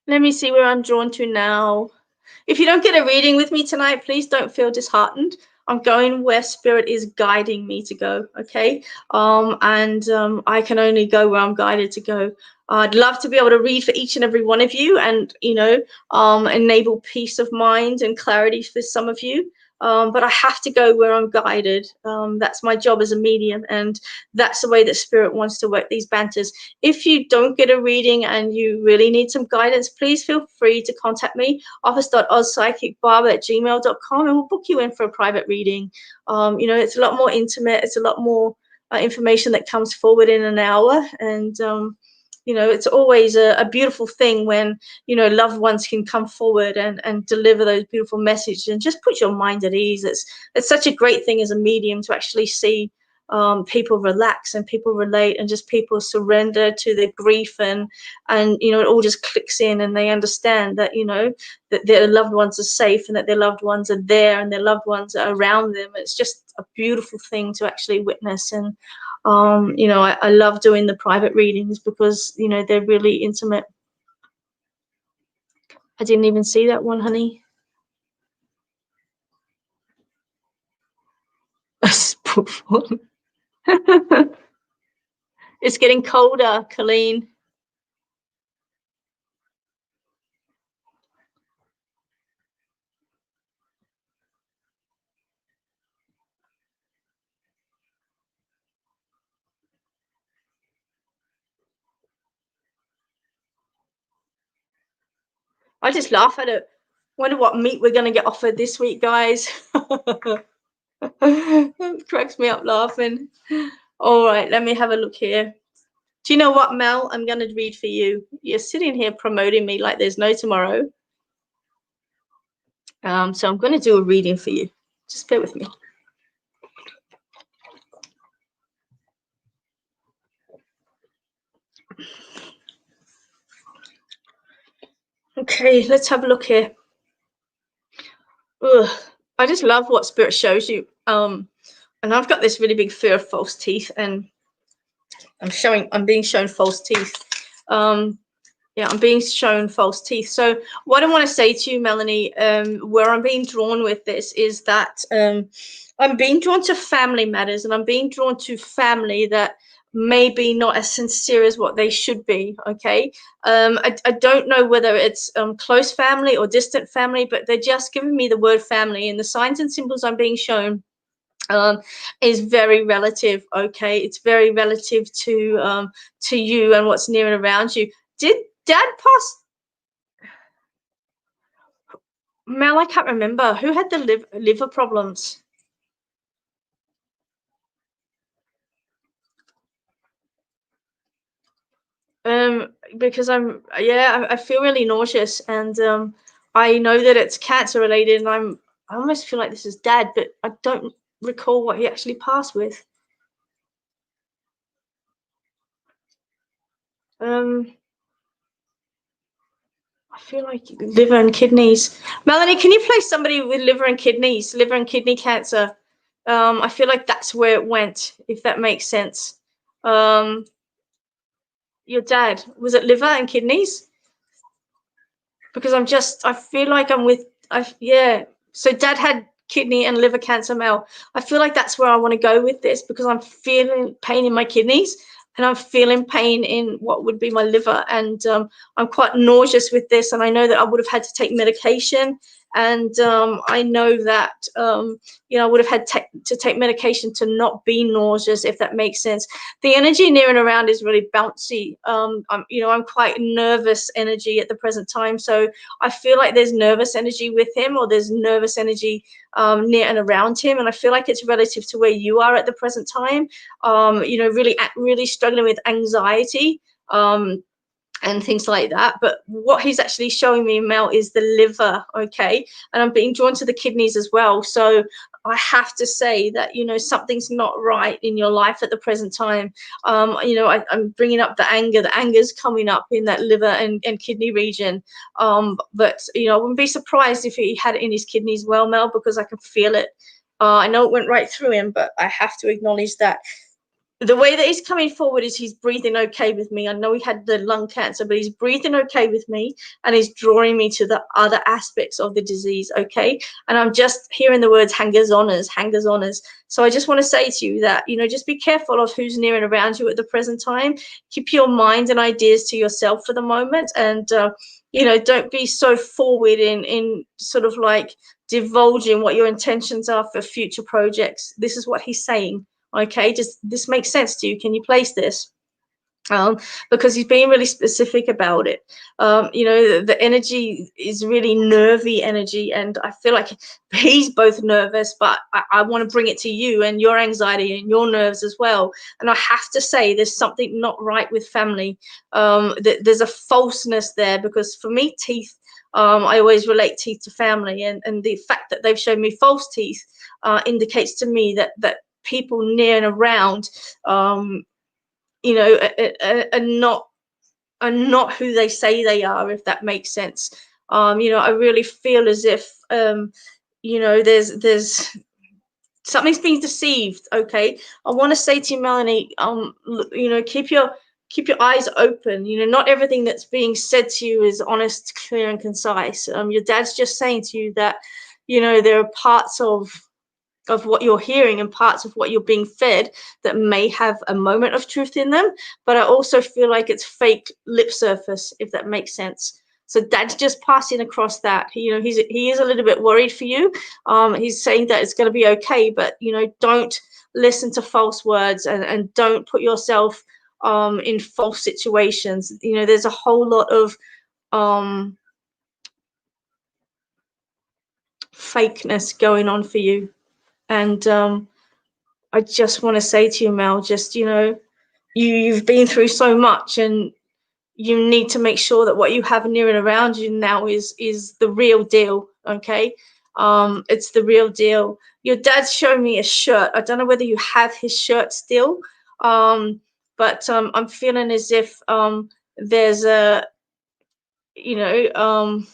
Let me see where I'm drawn to now. If you don't get a reading with me tonight, please don't feel disheartened. I'm going where spirit is guiding me to go, okay? I can only go where I'm guided to go. I'd love to be able to read for each and every one of you and, you know, enable peace of mind and clarity for some of you. But I have to go where I'm guided. That's my job as a medium, and that's the way that spirit wants to work these banters. If you don't get a reading and you really need some guidance, please feel free to contact me, office.ozpsychicbarber@gmail.com, and we'll book you in for a private reading. You know, it's a lot more intimate. It's a lot more information that comes forward in an hour, and you know, it's always a beautiful thing when, you know, loved ones can come forward and deliver those beautiful messages and just put your mind at ease. It's such a great thing as a medium to actually see people relax and people relate and just people surrender to their grief, and you know, it all just clicks in and they understand that, you know, that their loved ones are safe and that their loved ones are there and their loved ones are around them. It's just a beautiful thing to actually witness. And you know, I love doing the private readings because, you know, they're really intimate. I didn't even see that one, honey. It's getting colder, Colleen. I just laugh at it. Wonder what meat we're going to get offered this week, guys. It cracks me up laughing. All right, let me have a look here. Do you know what, Mel? I'm going to read for you. You're sitting here promoting me like there's no tomorrow. So I'm going to do a reading for you. Just bear with me. Okay, let's have a look here. Ugh, I just love what spirit shows you. And I've got this really big fear of false teeth, and I'm being shown false teeth. Yeah, I'm being shown false teeth. So what I want to say to you, Melanie, where I'm being drawn with this is that I'm being drawn to family matters, and I'm being drawn to family that maybe not as sincere as what they should be. Okay. I don't know whether it's close family or distant family, but they're just giving me the word family, and the signs and symbols I'm being shown is very relative. Okay, it's very relative to you and what's near and around you. Did Dad pass? Mel, I can't remember who had the liver problems. Because I feel really nauseous, and I know that it's cancer related, and I almost feel like this is Dad, but I don't recall what he actually passed with. I feel like liver and kidneys. Melanie, can you place somebody with liver and kidney cancer? I feel like that's where it went, if that makes sense. Your dad, was it liver and kidneys? Because I feel like I'm with, yeah. So Dad had kidney and liver cancer, Mel. I feel like that's where I want to go with this, because I'm feeling pain in my kidneys and I'm feeling pain in what would be my liver. And I'm quite nauseous with this. And I know that I would have had to take medication. And I know that, you know, I would have had to take medication to not be nauseous, if that makes sense. The energy near and around is really bouncy. You know, I'm quite nervous energy at the present time. So I feel like there's nervous energy with him, or there's nervous energy near and around him. And I feel like it's relative to where you are at the present time. You know, really struggling with anxiety. And things like that. But what he's actually showing me, Mel, is the liver. Okay. And I'm being drawn to the kidneys as well. So I have to say that, you know, something's not right in your life at the present time. You know, I'm bringing up the anger's coming up in that liver and kidney region. But, you know, I wouldn't be surprised if he had it in his kidneys well, Mel, because I can feel it. I know it went right through him, but I have to acknowledge that the way that he's coming forward is he's breathing okay with me. I know he had the lung cancer, but he's breathing okay with me, and he's drawing me to the other aspects of the disease, okay? And I'm just hearing the words hangers oners, hangers oners. So I just want to say to you that, you know, just be careful of who's near and around you at the present time. Keep your mind and ideas to yourself for the moment, and you know, don't be so forward in sort of like divulging what your intentions are for future projects. This is what he's saying. Okay, just this makes sense to you. Can you place this? Because he's being really specific about it. You know, the energy is really nervy energy, and I feel like he's both nervous, but I want to bring it to you and your anxiety and your nerves as well. And I have to say, there's something not right with family. There's a falseness there, because for me, teeth, I always relate teeth to family, and the fact that they've shown me false teeth indicates to me that people near and around, you know, are not who they say they are, if that makes sense. You know, I really feel as if, you know, there's something's being deceived. Okay, I want to say to you, Melanie, you know, keep your eyes open. You know, not everything that's being said to you is honest, clear, and concise. Your dad's just saying to you that, you know, there are parts of what you're hearing and parts of what you're being fed that may have a moment of truth in them, but I also feel like it's fake lip surface, if that makes sense. So dad's just passing across that, you know, he is a little bit worried for you. He's saying that it's going to be okay, but, you know, don't listen to false words, and don't put yourself in false situations. You know, there's a whole lot of fakeness going on for you. And I just want to say to you, Mel, just, you know, you've been through so much, and you need to make sure that what you have near and around you now is the real deal. Okay, it's the real deal. Your dad's showing me a shirt. I don't know whether you have his shirt still, but I'm feeling as if there's a, you know,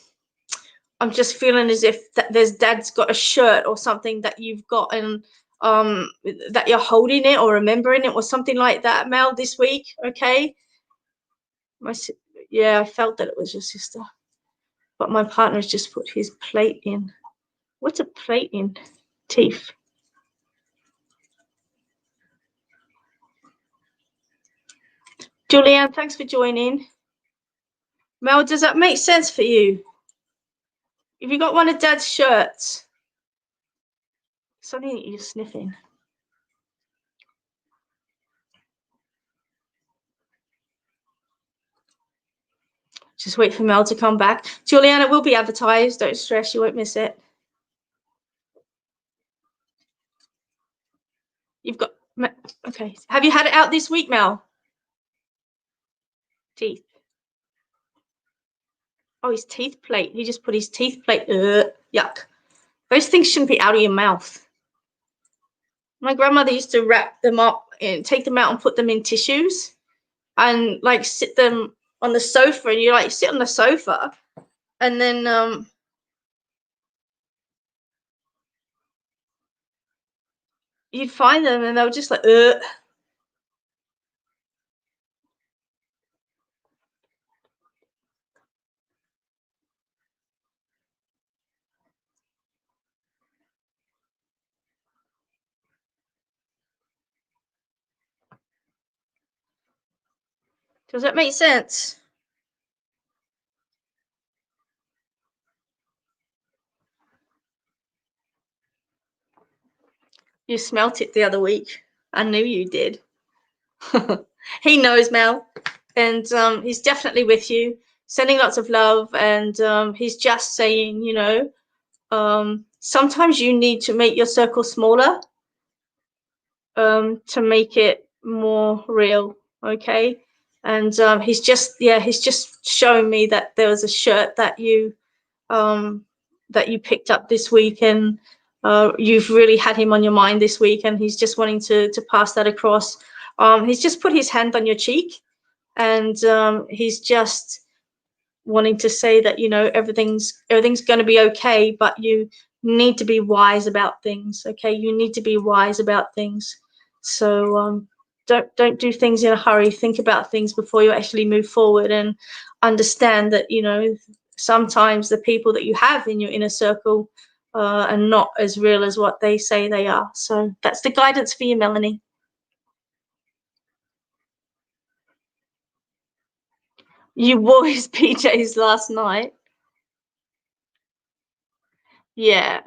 I'm just feeling as if there's dad's got a shirt or something that you've got, and that you're holding it or remembering it or something like that, Mel, this week. Okay. Yeah, I felt that it was your sister, but my partner has just put his plate in. What's a plate in? Teeth. Julianne, thanks for joining. Mel, does that make sense for you? Have you got one of dad's shirts? Something that you're sniffing. Just wait for Mel to come back. Julianne, it will be advertised. Don't stress, you won't miss it. You've got, okay. Have you had it out this week, Mel? Teeth. Oh, his teeth plate. He just put his teeth plate. Yuck. Those things shouldn't be out of your mouth. My grandmother used to wrap them up and take them out and put them in tissues and like sit them on the sofa, and you like sit on the sofa, and then you'd find them and they were just like Does that make sense? You smelt it the other week. I knew you did. He knows, Mel, and he's definitely with you, sending lots of love, and he's just saying, you know, sometimes you need to make your circle smaller to make it more real. Okay, and he's just showing me that there was a shirt that you picked up this week, and you've really had him on your mind this week, and he's just wanting to pass that across. He's just put his hand on your cheek, and he's just wanting to say that, you know, everything's going to be okay, but you need to be wise about things. Okay, you need to be wise about things. So don't do things in a hurry. Think about things before you actually move forward, and understand that, you know, sometimes the people that you have in your inner circle are not as real as what they say they are. So that's the guidance for you, Melanie. You wore his PJs last night. Yeah.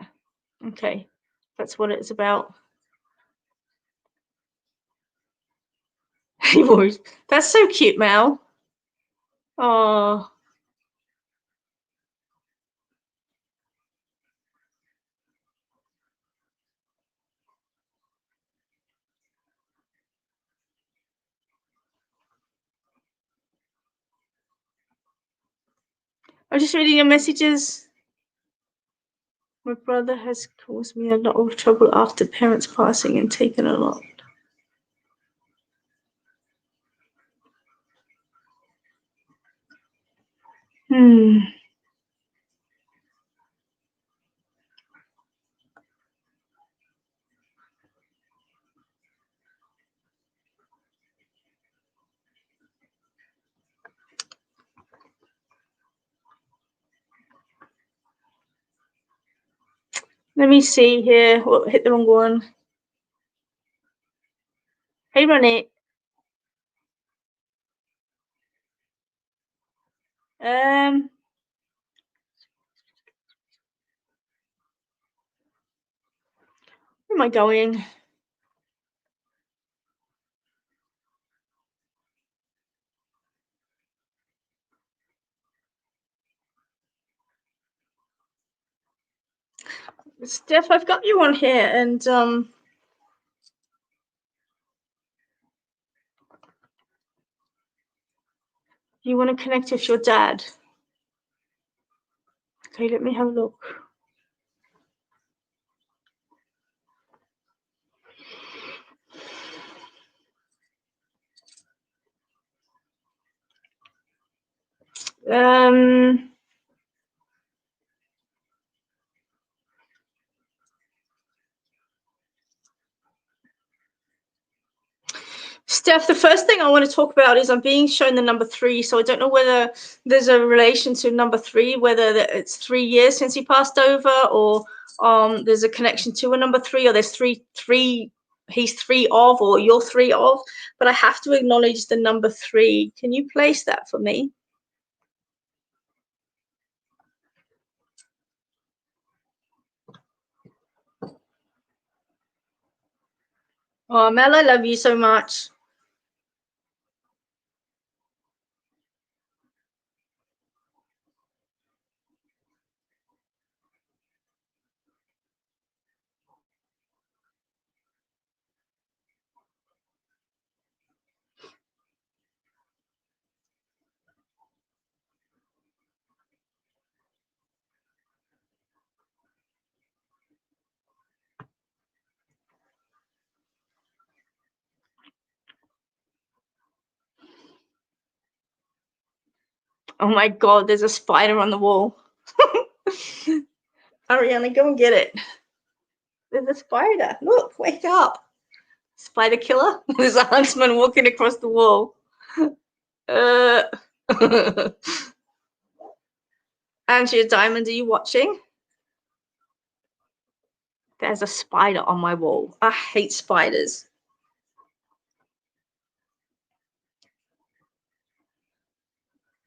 Okay. That's what it's about. He wore his... That's so cute, Mel. Oh. I'm just reading your messages. My brother has caused me a lot of trouble after parents passing and taken a lot. Let me see here. Oh, hit the wrong one. Hey, Ronnie. Where am I going? Steph, I've got you on here, and you want to connect with your dad. Okay, let me have a look. Steph, the first thing I want to talk about is I'm being shown the number 3, so I don't know whether there's a relation to number 3, whether it's 3 years since he passed over, or there's a connection to a number 3, or there's three he's 3 of, or you're 3 of. But I have to acknowledge the number 3. Can you place that for me? Oh, Mel, I love you so much. Oh my God, there's a spider on the wall. Ariana, go and get it. There's a spider. Look, wake up. Spider killer. There's a huntsman walking across the wall. Angia Diamond, are you watching? There's a spider on my wall. I hate spiders.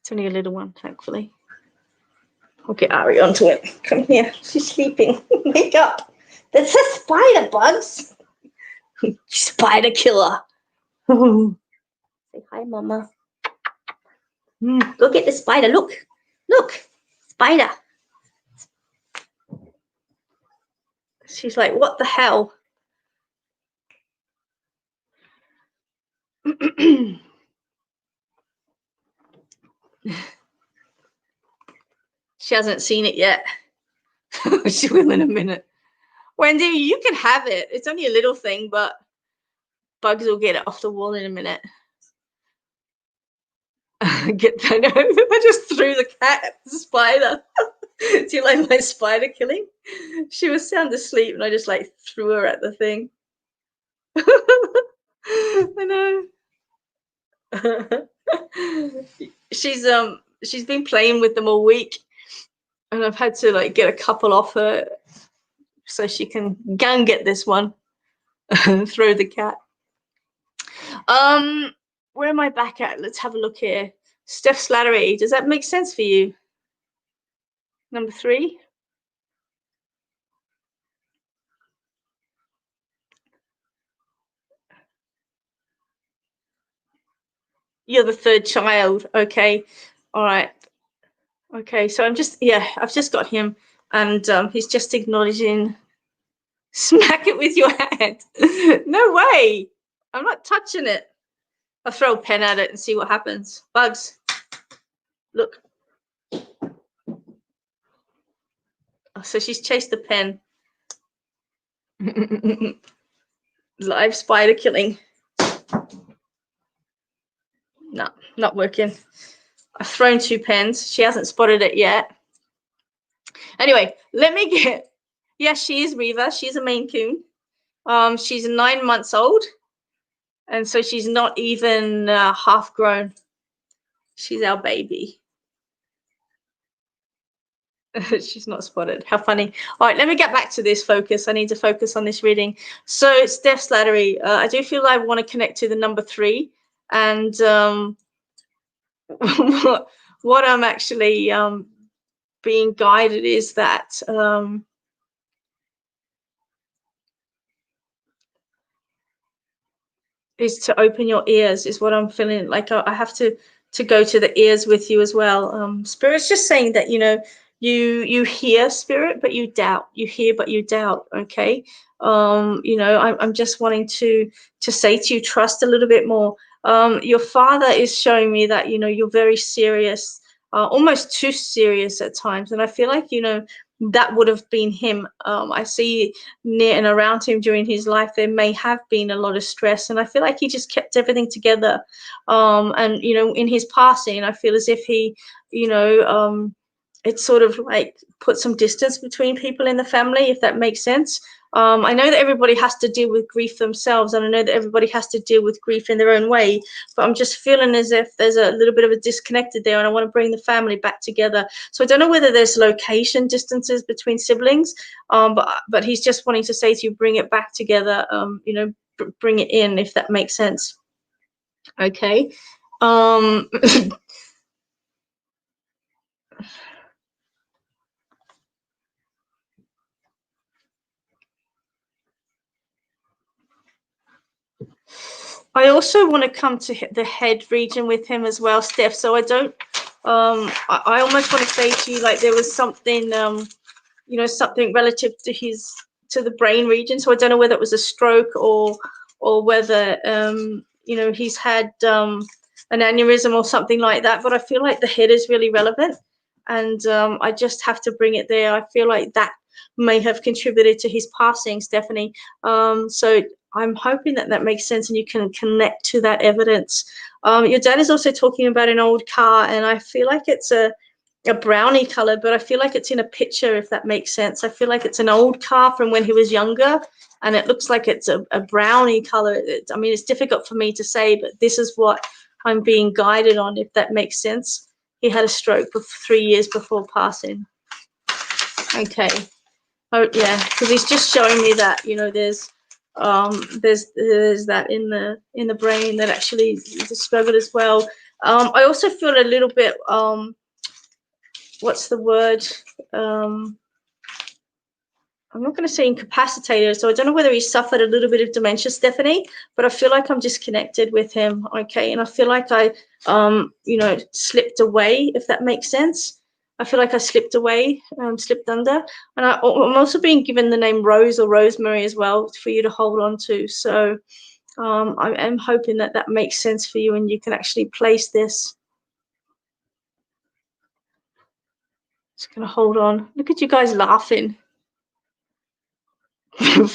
It's only a little one, thankfully. I'll get Ari onto it. Come here. She's sleeping. Wake up. There's a spider, Bugs. Spider killer. Say hi, Mama. Look at the spider. Look. Look. Spider. She's like, what the hell? She hasn't seen it yet. She will in a minute. Wendy, you can have it. It's only a little thing, but Bugs will get it off the wall in a minute. Get that. I just threw the cat at the spider. Do you like my spider killing? She was sound asleep, and I just like threw her at the thing. I know. She's been playing with them all week, and I've had to like get a couple off her so she can go and get this one. Throw the cat. Where am I back at? Let's have a look here. Steph Slattery, does that make sense for you? Number 3. You're the 3rd child. Okay. All right. Okay. So I've just got him, and he's just acknowledging. Smack it with your hand. No way. I'm not touching it. I'll throw a pen at it and see what happens. Bugs. Look. Oh, so she's chased the pen. Live spider killing. No, not working. I've thrown 2 pens. She hasn't spotted it yet. Anyway, let me get. Yeah, she is Reva. She's a Maine Coon. She's 9 months old, and so she's not even half grown. She's our baby. She's not spotted. How funny. All right, let me get back to this focus. I need to focus on this reading. So Steph Slattery, I do feel I want to connect to the number 3, and what I'm actually being guided is that is to open your ears, is what I'm feeling like. I have to go to the ears with you as well. Spirit's just saying that, you hear, Spirit, but you doubt. You hear, but you doubt. Okay. I'm just wanting to say to you, trust a little bit more. Your father is showing me that, you're very serious, almost too serious at times. And I feel like, that would have been him. I see near and around him during his life, there may have been a lot of stress. And I feel like he just kept everything together. And, in his passing, I feel as if he, it sort of like put some distance between people in the family, if that makes sense. I know that everybody has to deal with grief themselves, and I know that everybody has to deal with grief in their own way, but I'm just feeling as if there's a little bit of a disconnect there, and I want to bring the family back together. So I don't know whether there's location distances between siblings, but he's just wanting to say to you, bring it back together, bring it in, if that makes sense. Okay. I also want to come to the head region with him as well, Steph. So I don't, I almost want to say to you, like there was something, something relative to the brain region. So I don't know whether it was a stroke or whether, he's had an aneurysm or something like that. But I feel like the head is really relevant, and I just have to bring it there. I feel like that may have contributed to his passing, Stephanie. So I'm hoping that makes sense and you can connect to that evidence. Your dad is also talking about an old car, and I feel like it's a brownie color, but I feel like it's in a picture, if that makes sense. I feel like it's an old car from when he was younger, and it looks like it's a brownie color. I mean, it's difficult for me to say, but this is what I'm being guided on, if that makes sense. He had a stroke for 3 years before passing. Okay. Oh yeah, because he's just showing me that, there's that in the brain that actually discovered as well. I also feel a little bit what's the word? I'm not going to say incapacitated, so I don't know whether he suffered a little bit of dementia, Stephanie, but I feel like I'm disconnected with him, okay? And I feel like I, slipped away, if that makes sense. I feel like I slipped away, slipped under. And I'm also being given the name Rose or Rosemary as well for you to hold on to. So I'm hoping that makes sense for you and you can actually place this. Just going to hold on. Look at you guys laughing. I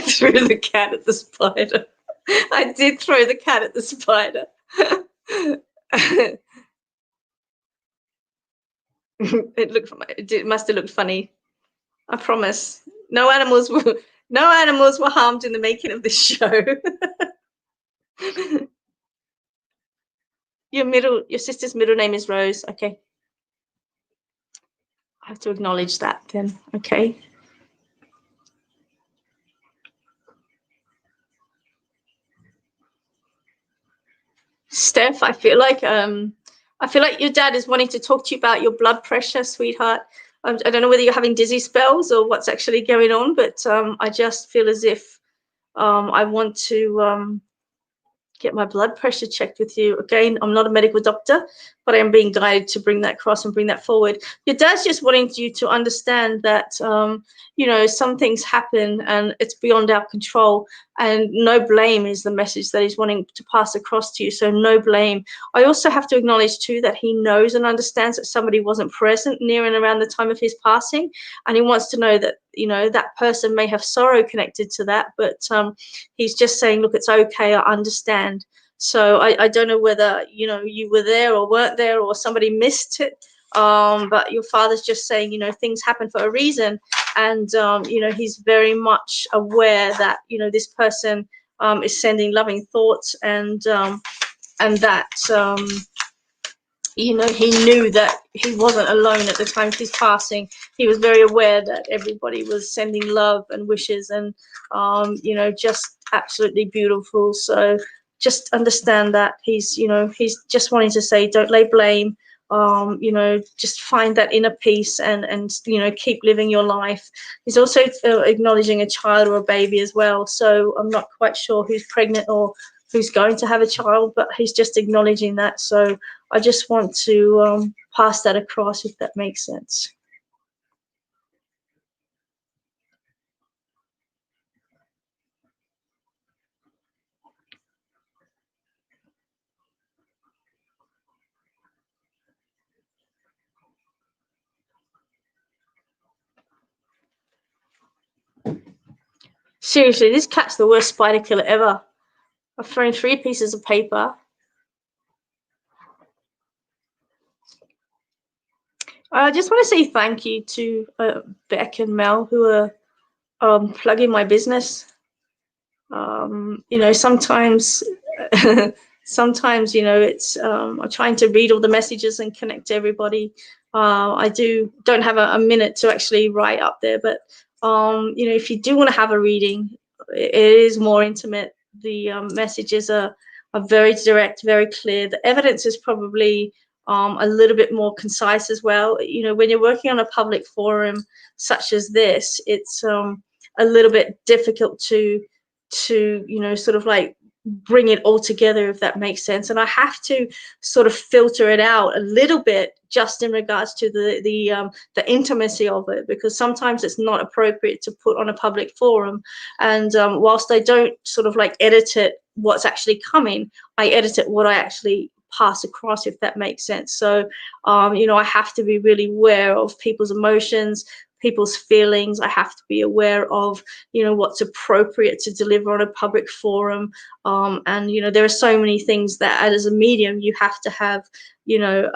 threw the cat at the spider. I did throw the cat at the spider. It must have looked funny. I promise. No animals will. No animals were harmed in the making of this show. Your sister's middle name is Rose. Okay. I have to acknowledge that then. Okay. Steph, I feel like your dad is wanting to talk to you about your blood pressure, sweetheart. I don't know whether you're having dizzy spells or what's actually going on, but I just feel as if I want to get my blood pressure checked with you. Again, I'm not a medical doctor, but I am being guided to bring that across and bring that forward. Your dad's just wanting you to understand that, you know, some things happen and it's beyond our control, and no blame is the message that he's wanting to pass across to you. So no blame. I also have to acknowledge too that he knows and understands that somebody wasn't present near and around the time of his passing, and he wants to know that, you know, that person may have sorrow connected to that, but he's just saying, look, it's okay, I understand. So I don't know whether, you know, you were there or weren't there or somebody missed it, but your father's just saying, you know, things happen for a reason, and you know, he's very much aware that, you know, this person is sending loving thoughts, and that you know, he knew that he wasn't alone at the time of his passing. He was very aware that everybody was sending love and wishes, and you know, just absolutely beautiful. So just understand that he's, you know, he's just wanting to say, don't lay blame. You know, just find that inner peace, and you know, keep living your life. He's also acknowledging a child or a baby as well. So I'm not quite sure who's pregnant or who's going to have a child, but he's just acknowledging that. So I just want to pass that across, if that makes sense. Seriously, this cat's the worst spider killer ever. I've thrown 3 pieces of paper. I just want to say thank you to Bec and Mel, who are plugging my business. You know, sometimes sometimes, you know, it's I'm trying to read all the messages and connect to everybody. I don't have a minute to actually write up there, but you know, if you do want to have a reading, it is more intimate. The messages are very direct, very clear. The evidence is probably a little bit more concise as well. You know, when you're working on a public forum such as this, it's a little bit difficult to you know, sort of like bring it all together, if that makes sense. And I have to sort of filter it out a little bit just in regards to the intimacy of it, because sometimes it's not appropriate to put on a public forum. And whilst I don't sort of like edit it what's actually coming, I edit it what I actually pass across, if that makes sense. So you know, I have to be really aware of people's emotions, people's feelings. I have to be aware of, you know, what's appropriate to deliver on a public forum. And, you know, there are so many things that as a medium, you have to have, you know,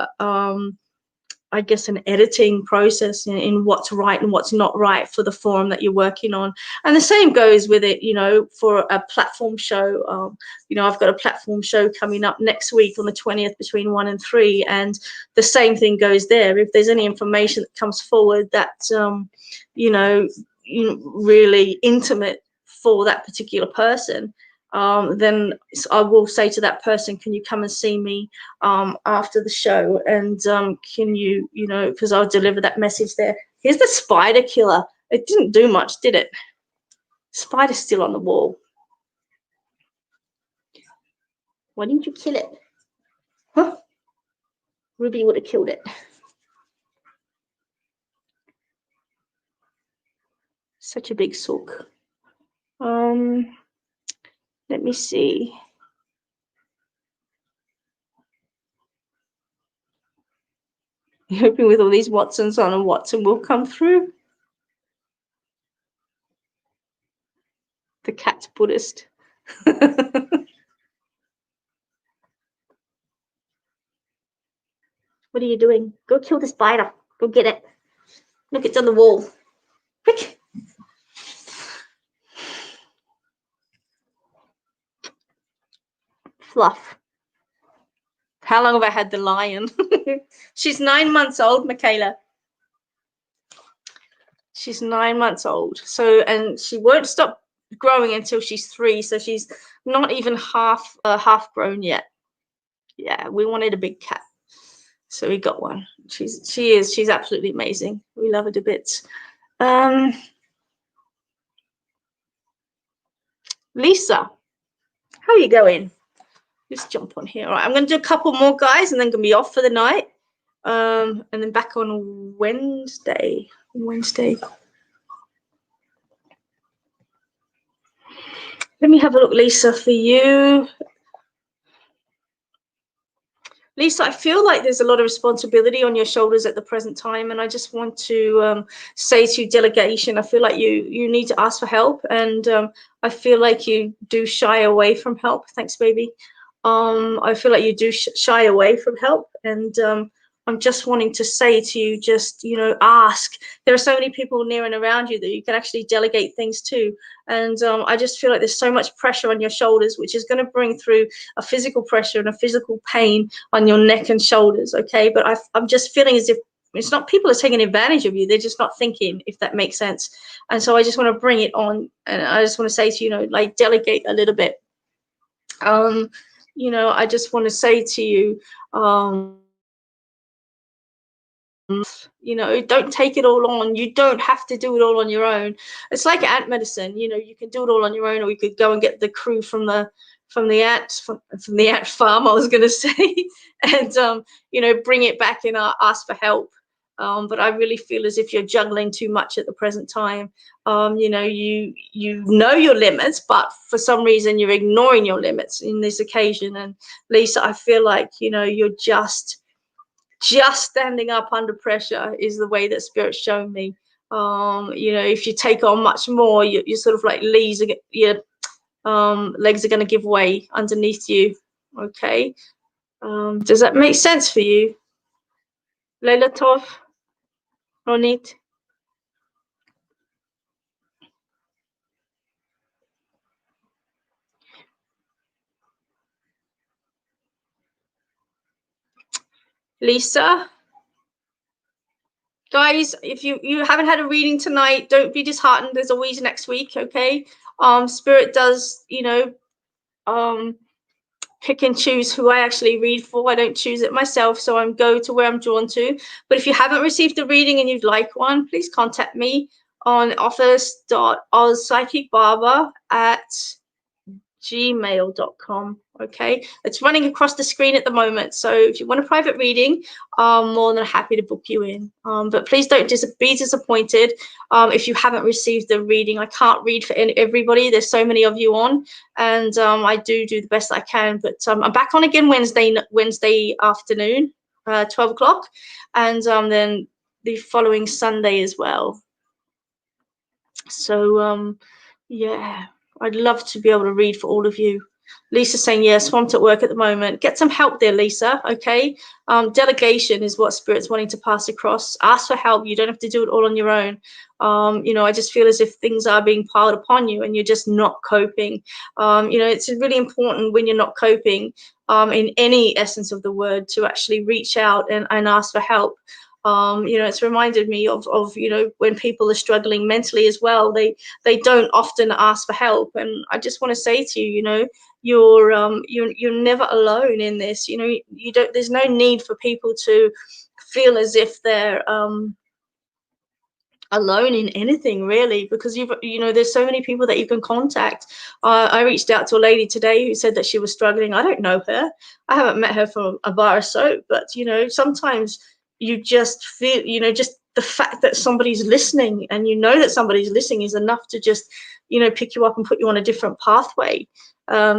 I guess an editing process in what's right and what's not right for the forum that you're working on. And the same goes with it, you know, for a platform show. You know, I've got a platform show coming up next week on the 20th between 1 and 3, and the same thing goes there. If there's any information that comes forward that's, you know, really intimate for that particular person, then I will say to that person, can you come and see me after the show, and can you, you know, because I'll deliver that message there. Here's the spider killer. It didn't do much, did it? Spider's still on the wall. Why didn't you kill it? Huh? Ruby would have killed it. Such a big sook. Let me see. Hoping with all these Watsons on, and Watson will come through. The cat's Buddhist. What are you doing? Go kill the spider. Go get it. Look, it's on the wall. Quick. Fluff. How long have I had the lion? She's 9 months old, Michaela. She's 9 months old. So, and she won't stop growing until she's 3. So she's not even half grown yet. Yeah, we wanted a big cat, so we got one. She's absolutely amazing. We love her to bits. Lisa, how are you going? Let's jump on here. All right, I'm going to do a couple more, guys, and then going to be off for the night. And then back on Wednesday. Let me have a look, Lisa, for you. Lisa, I feel like there's a lot of responsibility on your shoulders at the present time, and I just want to say to you, delegation, I feel like you need to ask for help, and I feel like you do shy away from help. Thanks, baby. I feel like you do shy away from help, and I'm just wanting to say to you, just, you know, ask. There are so many people near and around you that you can actually delegate things to. And I just feel like there's so much pressure on your shoulders, which is going to bring through a physical pressure and a physical pain on your neck and shoulders. Okay. But I'm just feeling as if it's not people are taking advantage of you. They're just not thinking, if that makes sense. And so I just want to bring it on. And I just want to say to you, you know, like, delegate a little bit. You know, I just want to say to you, you know, don't take it all on. You don't have to do it all on your own. It's like ant medicine. You know, you can do it all on your own, or you could go and get the crew from the ant farm, I was going to say, and you know, bring it back and ask for help. But I really feel as if you're juggling too much at the present time. You know, you know your limits, but for some reason you're ignoring your limits in this occasion. And Lisa, I feel like, you know, you're just standing up under pressure is the way that Spirit's shown me. You know, if you take on much more, you're sort of like your legs are going to give way underneath you. Okay. Does that make sense for you? Leila Tov? Ronit? Lisa? Guys, if you haven't had a reading tonight, don't be disheartened. There's always next week, okay? Spirit does, you know, pick and choose who I actually read for. I don't choose it myself, so I go to where I'm drawn to. But if you haven't received a reading and you'd like one, please contact me on office.ozpsychicbarber@gmail.com. Okay, it's running across the screen at the moment, so if you want a private reading, I'm more than happy to book you in. But please don't be disappointed if you haven't received the reading. I can't read for everybody. There's so many of you on, and I do the best I can. But I'm back on again Wednesday afternoon, 12 o'clock, and then the following Sunday as well. So yeah, I'd love to be able to read for all of you. Lisa saying, yeah, swamped at work at the moment. Get some help there, Lisa. Okay. Delegation is what Spirit's wanting to pass across. Ask for help. You don't have to do it all on your own. You know, I just feel as if things are being piled upon you and you're just not coping. You know, it's really important when you're not coping, in any essence of the word, to actually reach out and ask for help. You know, it's reminded me of you know, when people are struggling mentally as well, they don't often ask for help. And I just want to say to you, you know, you're never alone in this. You know, there's no need for people to feel as if they're alone in anything, really, because you know, there's so many people that you can contact. I reached out to a lady today who said that she was struggling. I don't know her. I haven't met her for a bar or so, but you know, sometimes you just feel, you know, just the fact that somebody's listening, and you know that somebody's listening, is enough to just, you know, pick you up and put you on a different pathway.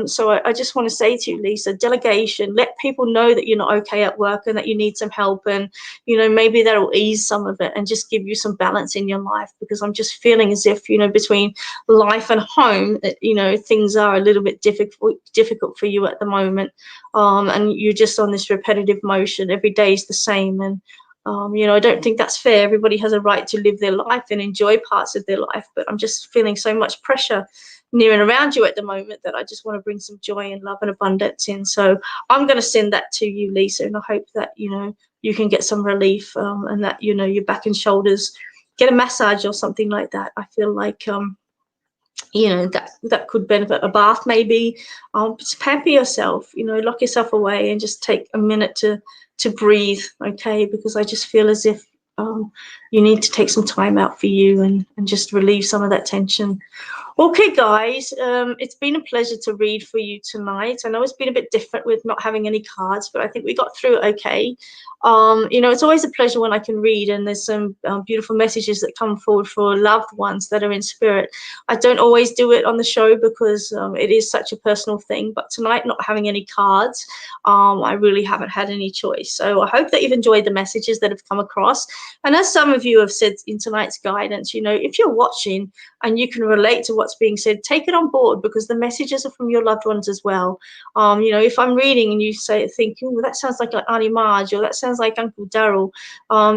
So I just want to say to you, Lisa, delegation. Let people know that you're not okay at work and that you need some help, and you know, maybe that'll ease some of it and just give you some balance in your life. Because I'm just feeling as if, you know, between life and home, you know, things are a little bit difficult for you at the moment, and you're just on this repetitive motion. Every day is the same, and You know, I don't think that's fair. Everybody has a right to live their life and enjoy parts of their life, but I'm just feeling so much pressure near and around you at the moment that I just want to bring some joy and love and abundance in. So I'm going to send that to you, Lisa, and I hope that, you know, you can get some relief, and that, you know, your back and shoulders, get a massage or something like that. I feel like, you know, that could benefit. A bath maybe. Just pamper yourself, you know, lock yourself away and just take a minute to breathe, okay? Because I just feel as if you need to take some time out for you and just relieve some of that tension. Okay, guys, it's been a pleasure to read for you tonight. I know it's been a bit different with not having any cards, but I think we got through it okay. You know, it's always a pleasure when I can read, and there's some beautiful messages that come forward for loved ones that are in spirit. I don't always do it on the show because it is such a personal thing, but tonight, not having any cards, I really haven't had any choice. So I hope that you've enjoyed the messages that have come across. And as some of you have said in tonight's guidance, you know, if you're watching and you can relate to what's being said, take it on board, because the messages are from your loved ones as well. You know, if I'm reading and you think, oh, that sounds like Auntie Marge, or that sounds like Uncle Daryl,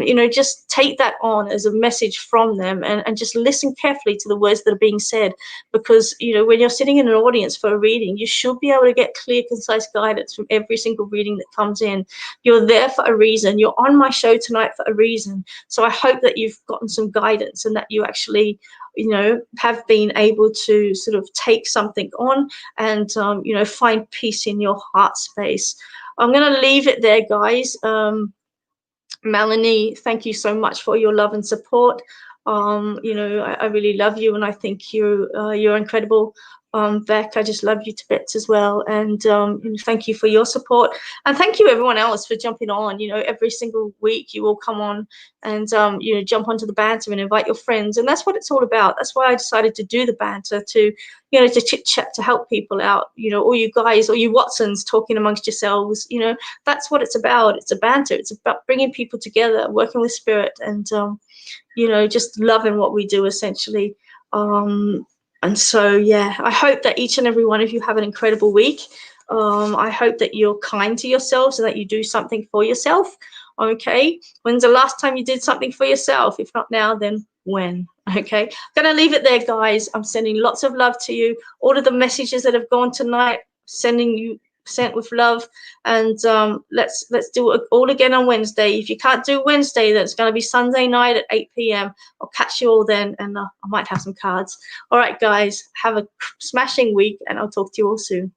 you know, just take that on as a message from them, and just listen carefully to the words that are being said, because, you know, when you're sitting in an audience for a reading, you should be able to get clear, concise guidance from every single reading that comes in. You're there for a reason. You're on my show tonight for a reason. So I hope that you've gotten some guidance, and that you actually, you know, have been able to sort of take something on and, you know, find peace in your heart space. I'm going to leave it there, guys. Melanie, thank you so much for your love and support. You know, I really love you, and I think you're incredible. Bec, I just love you to bits as well, and thank you for your support, and thank you everyone else for jumping on. You know, every single week you all come on and you know, jump onto the banter and invite your friends, and that's what it's all about. That's why I decided to do the banter, to, you know, to chit chat, to help people out. You know, all you guys, all you Watsons talking amongst yourselves. You know, that's what it's about. It's a banter. It's about bringing people together, working with spirit, and you know, just loving what we do essentially. And so, yeah, I hope that each and every one of you have an incredible week. I hope that you're kind to yourselves and that you do something for yourself. Okay. When's the last time you did something for yourself? If not now, then when? Okay. Gonna leave it there, guys. I'm sending lots of love to you. All of the messages that have gone tonight, sent with love, and let's do it all again on Wednesday. If you can't do Wednesday, then it's going to be Sunday night at 8 p.m. I'll catch you all then, and I might have some cards. All right, guys, have a smashing week, and I'll talk to you all soon.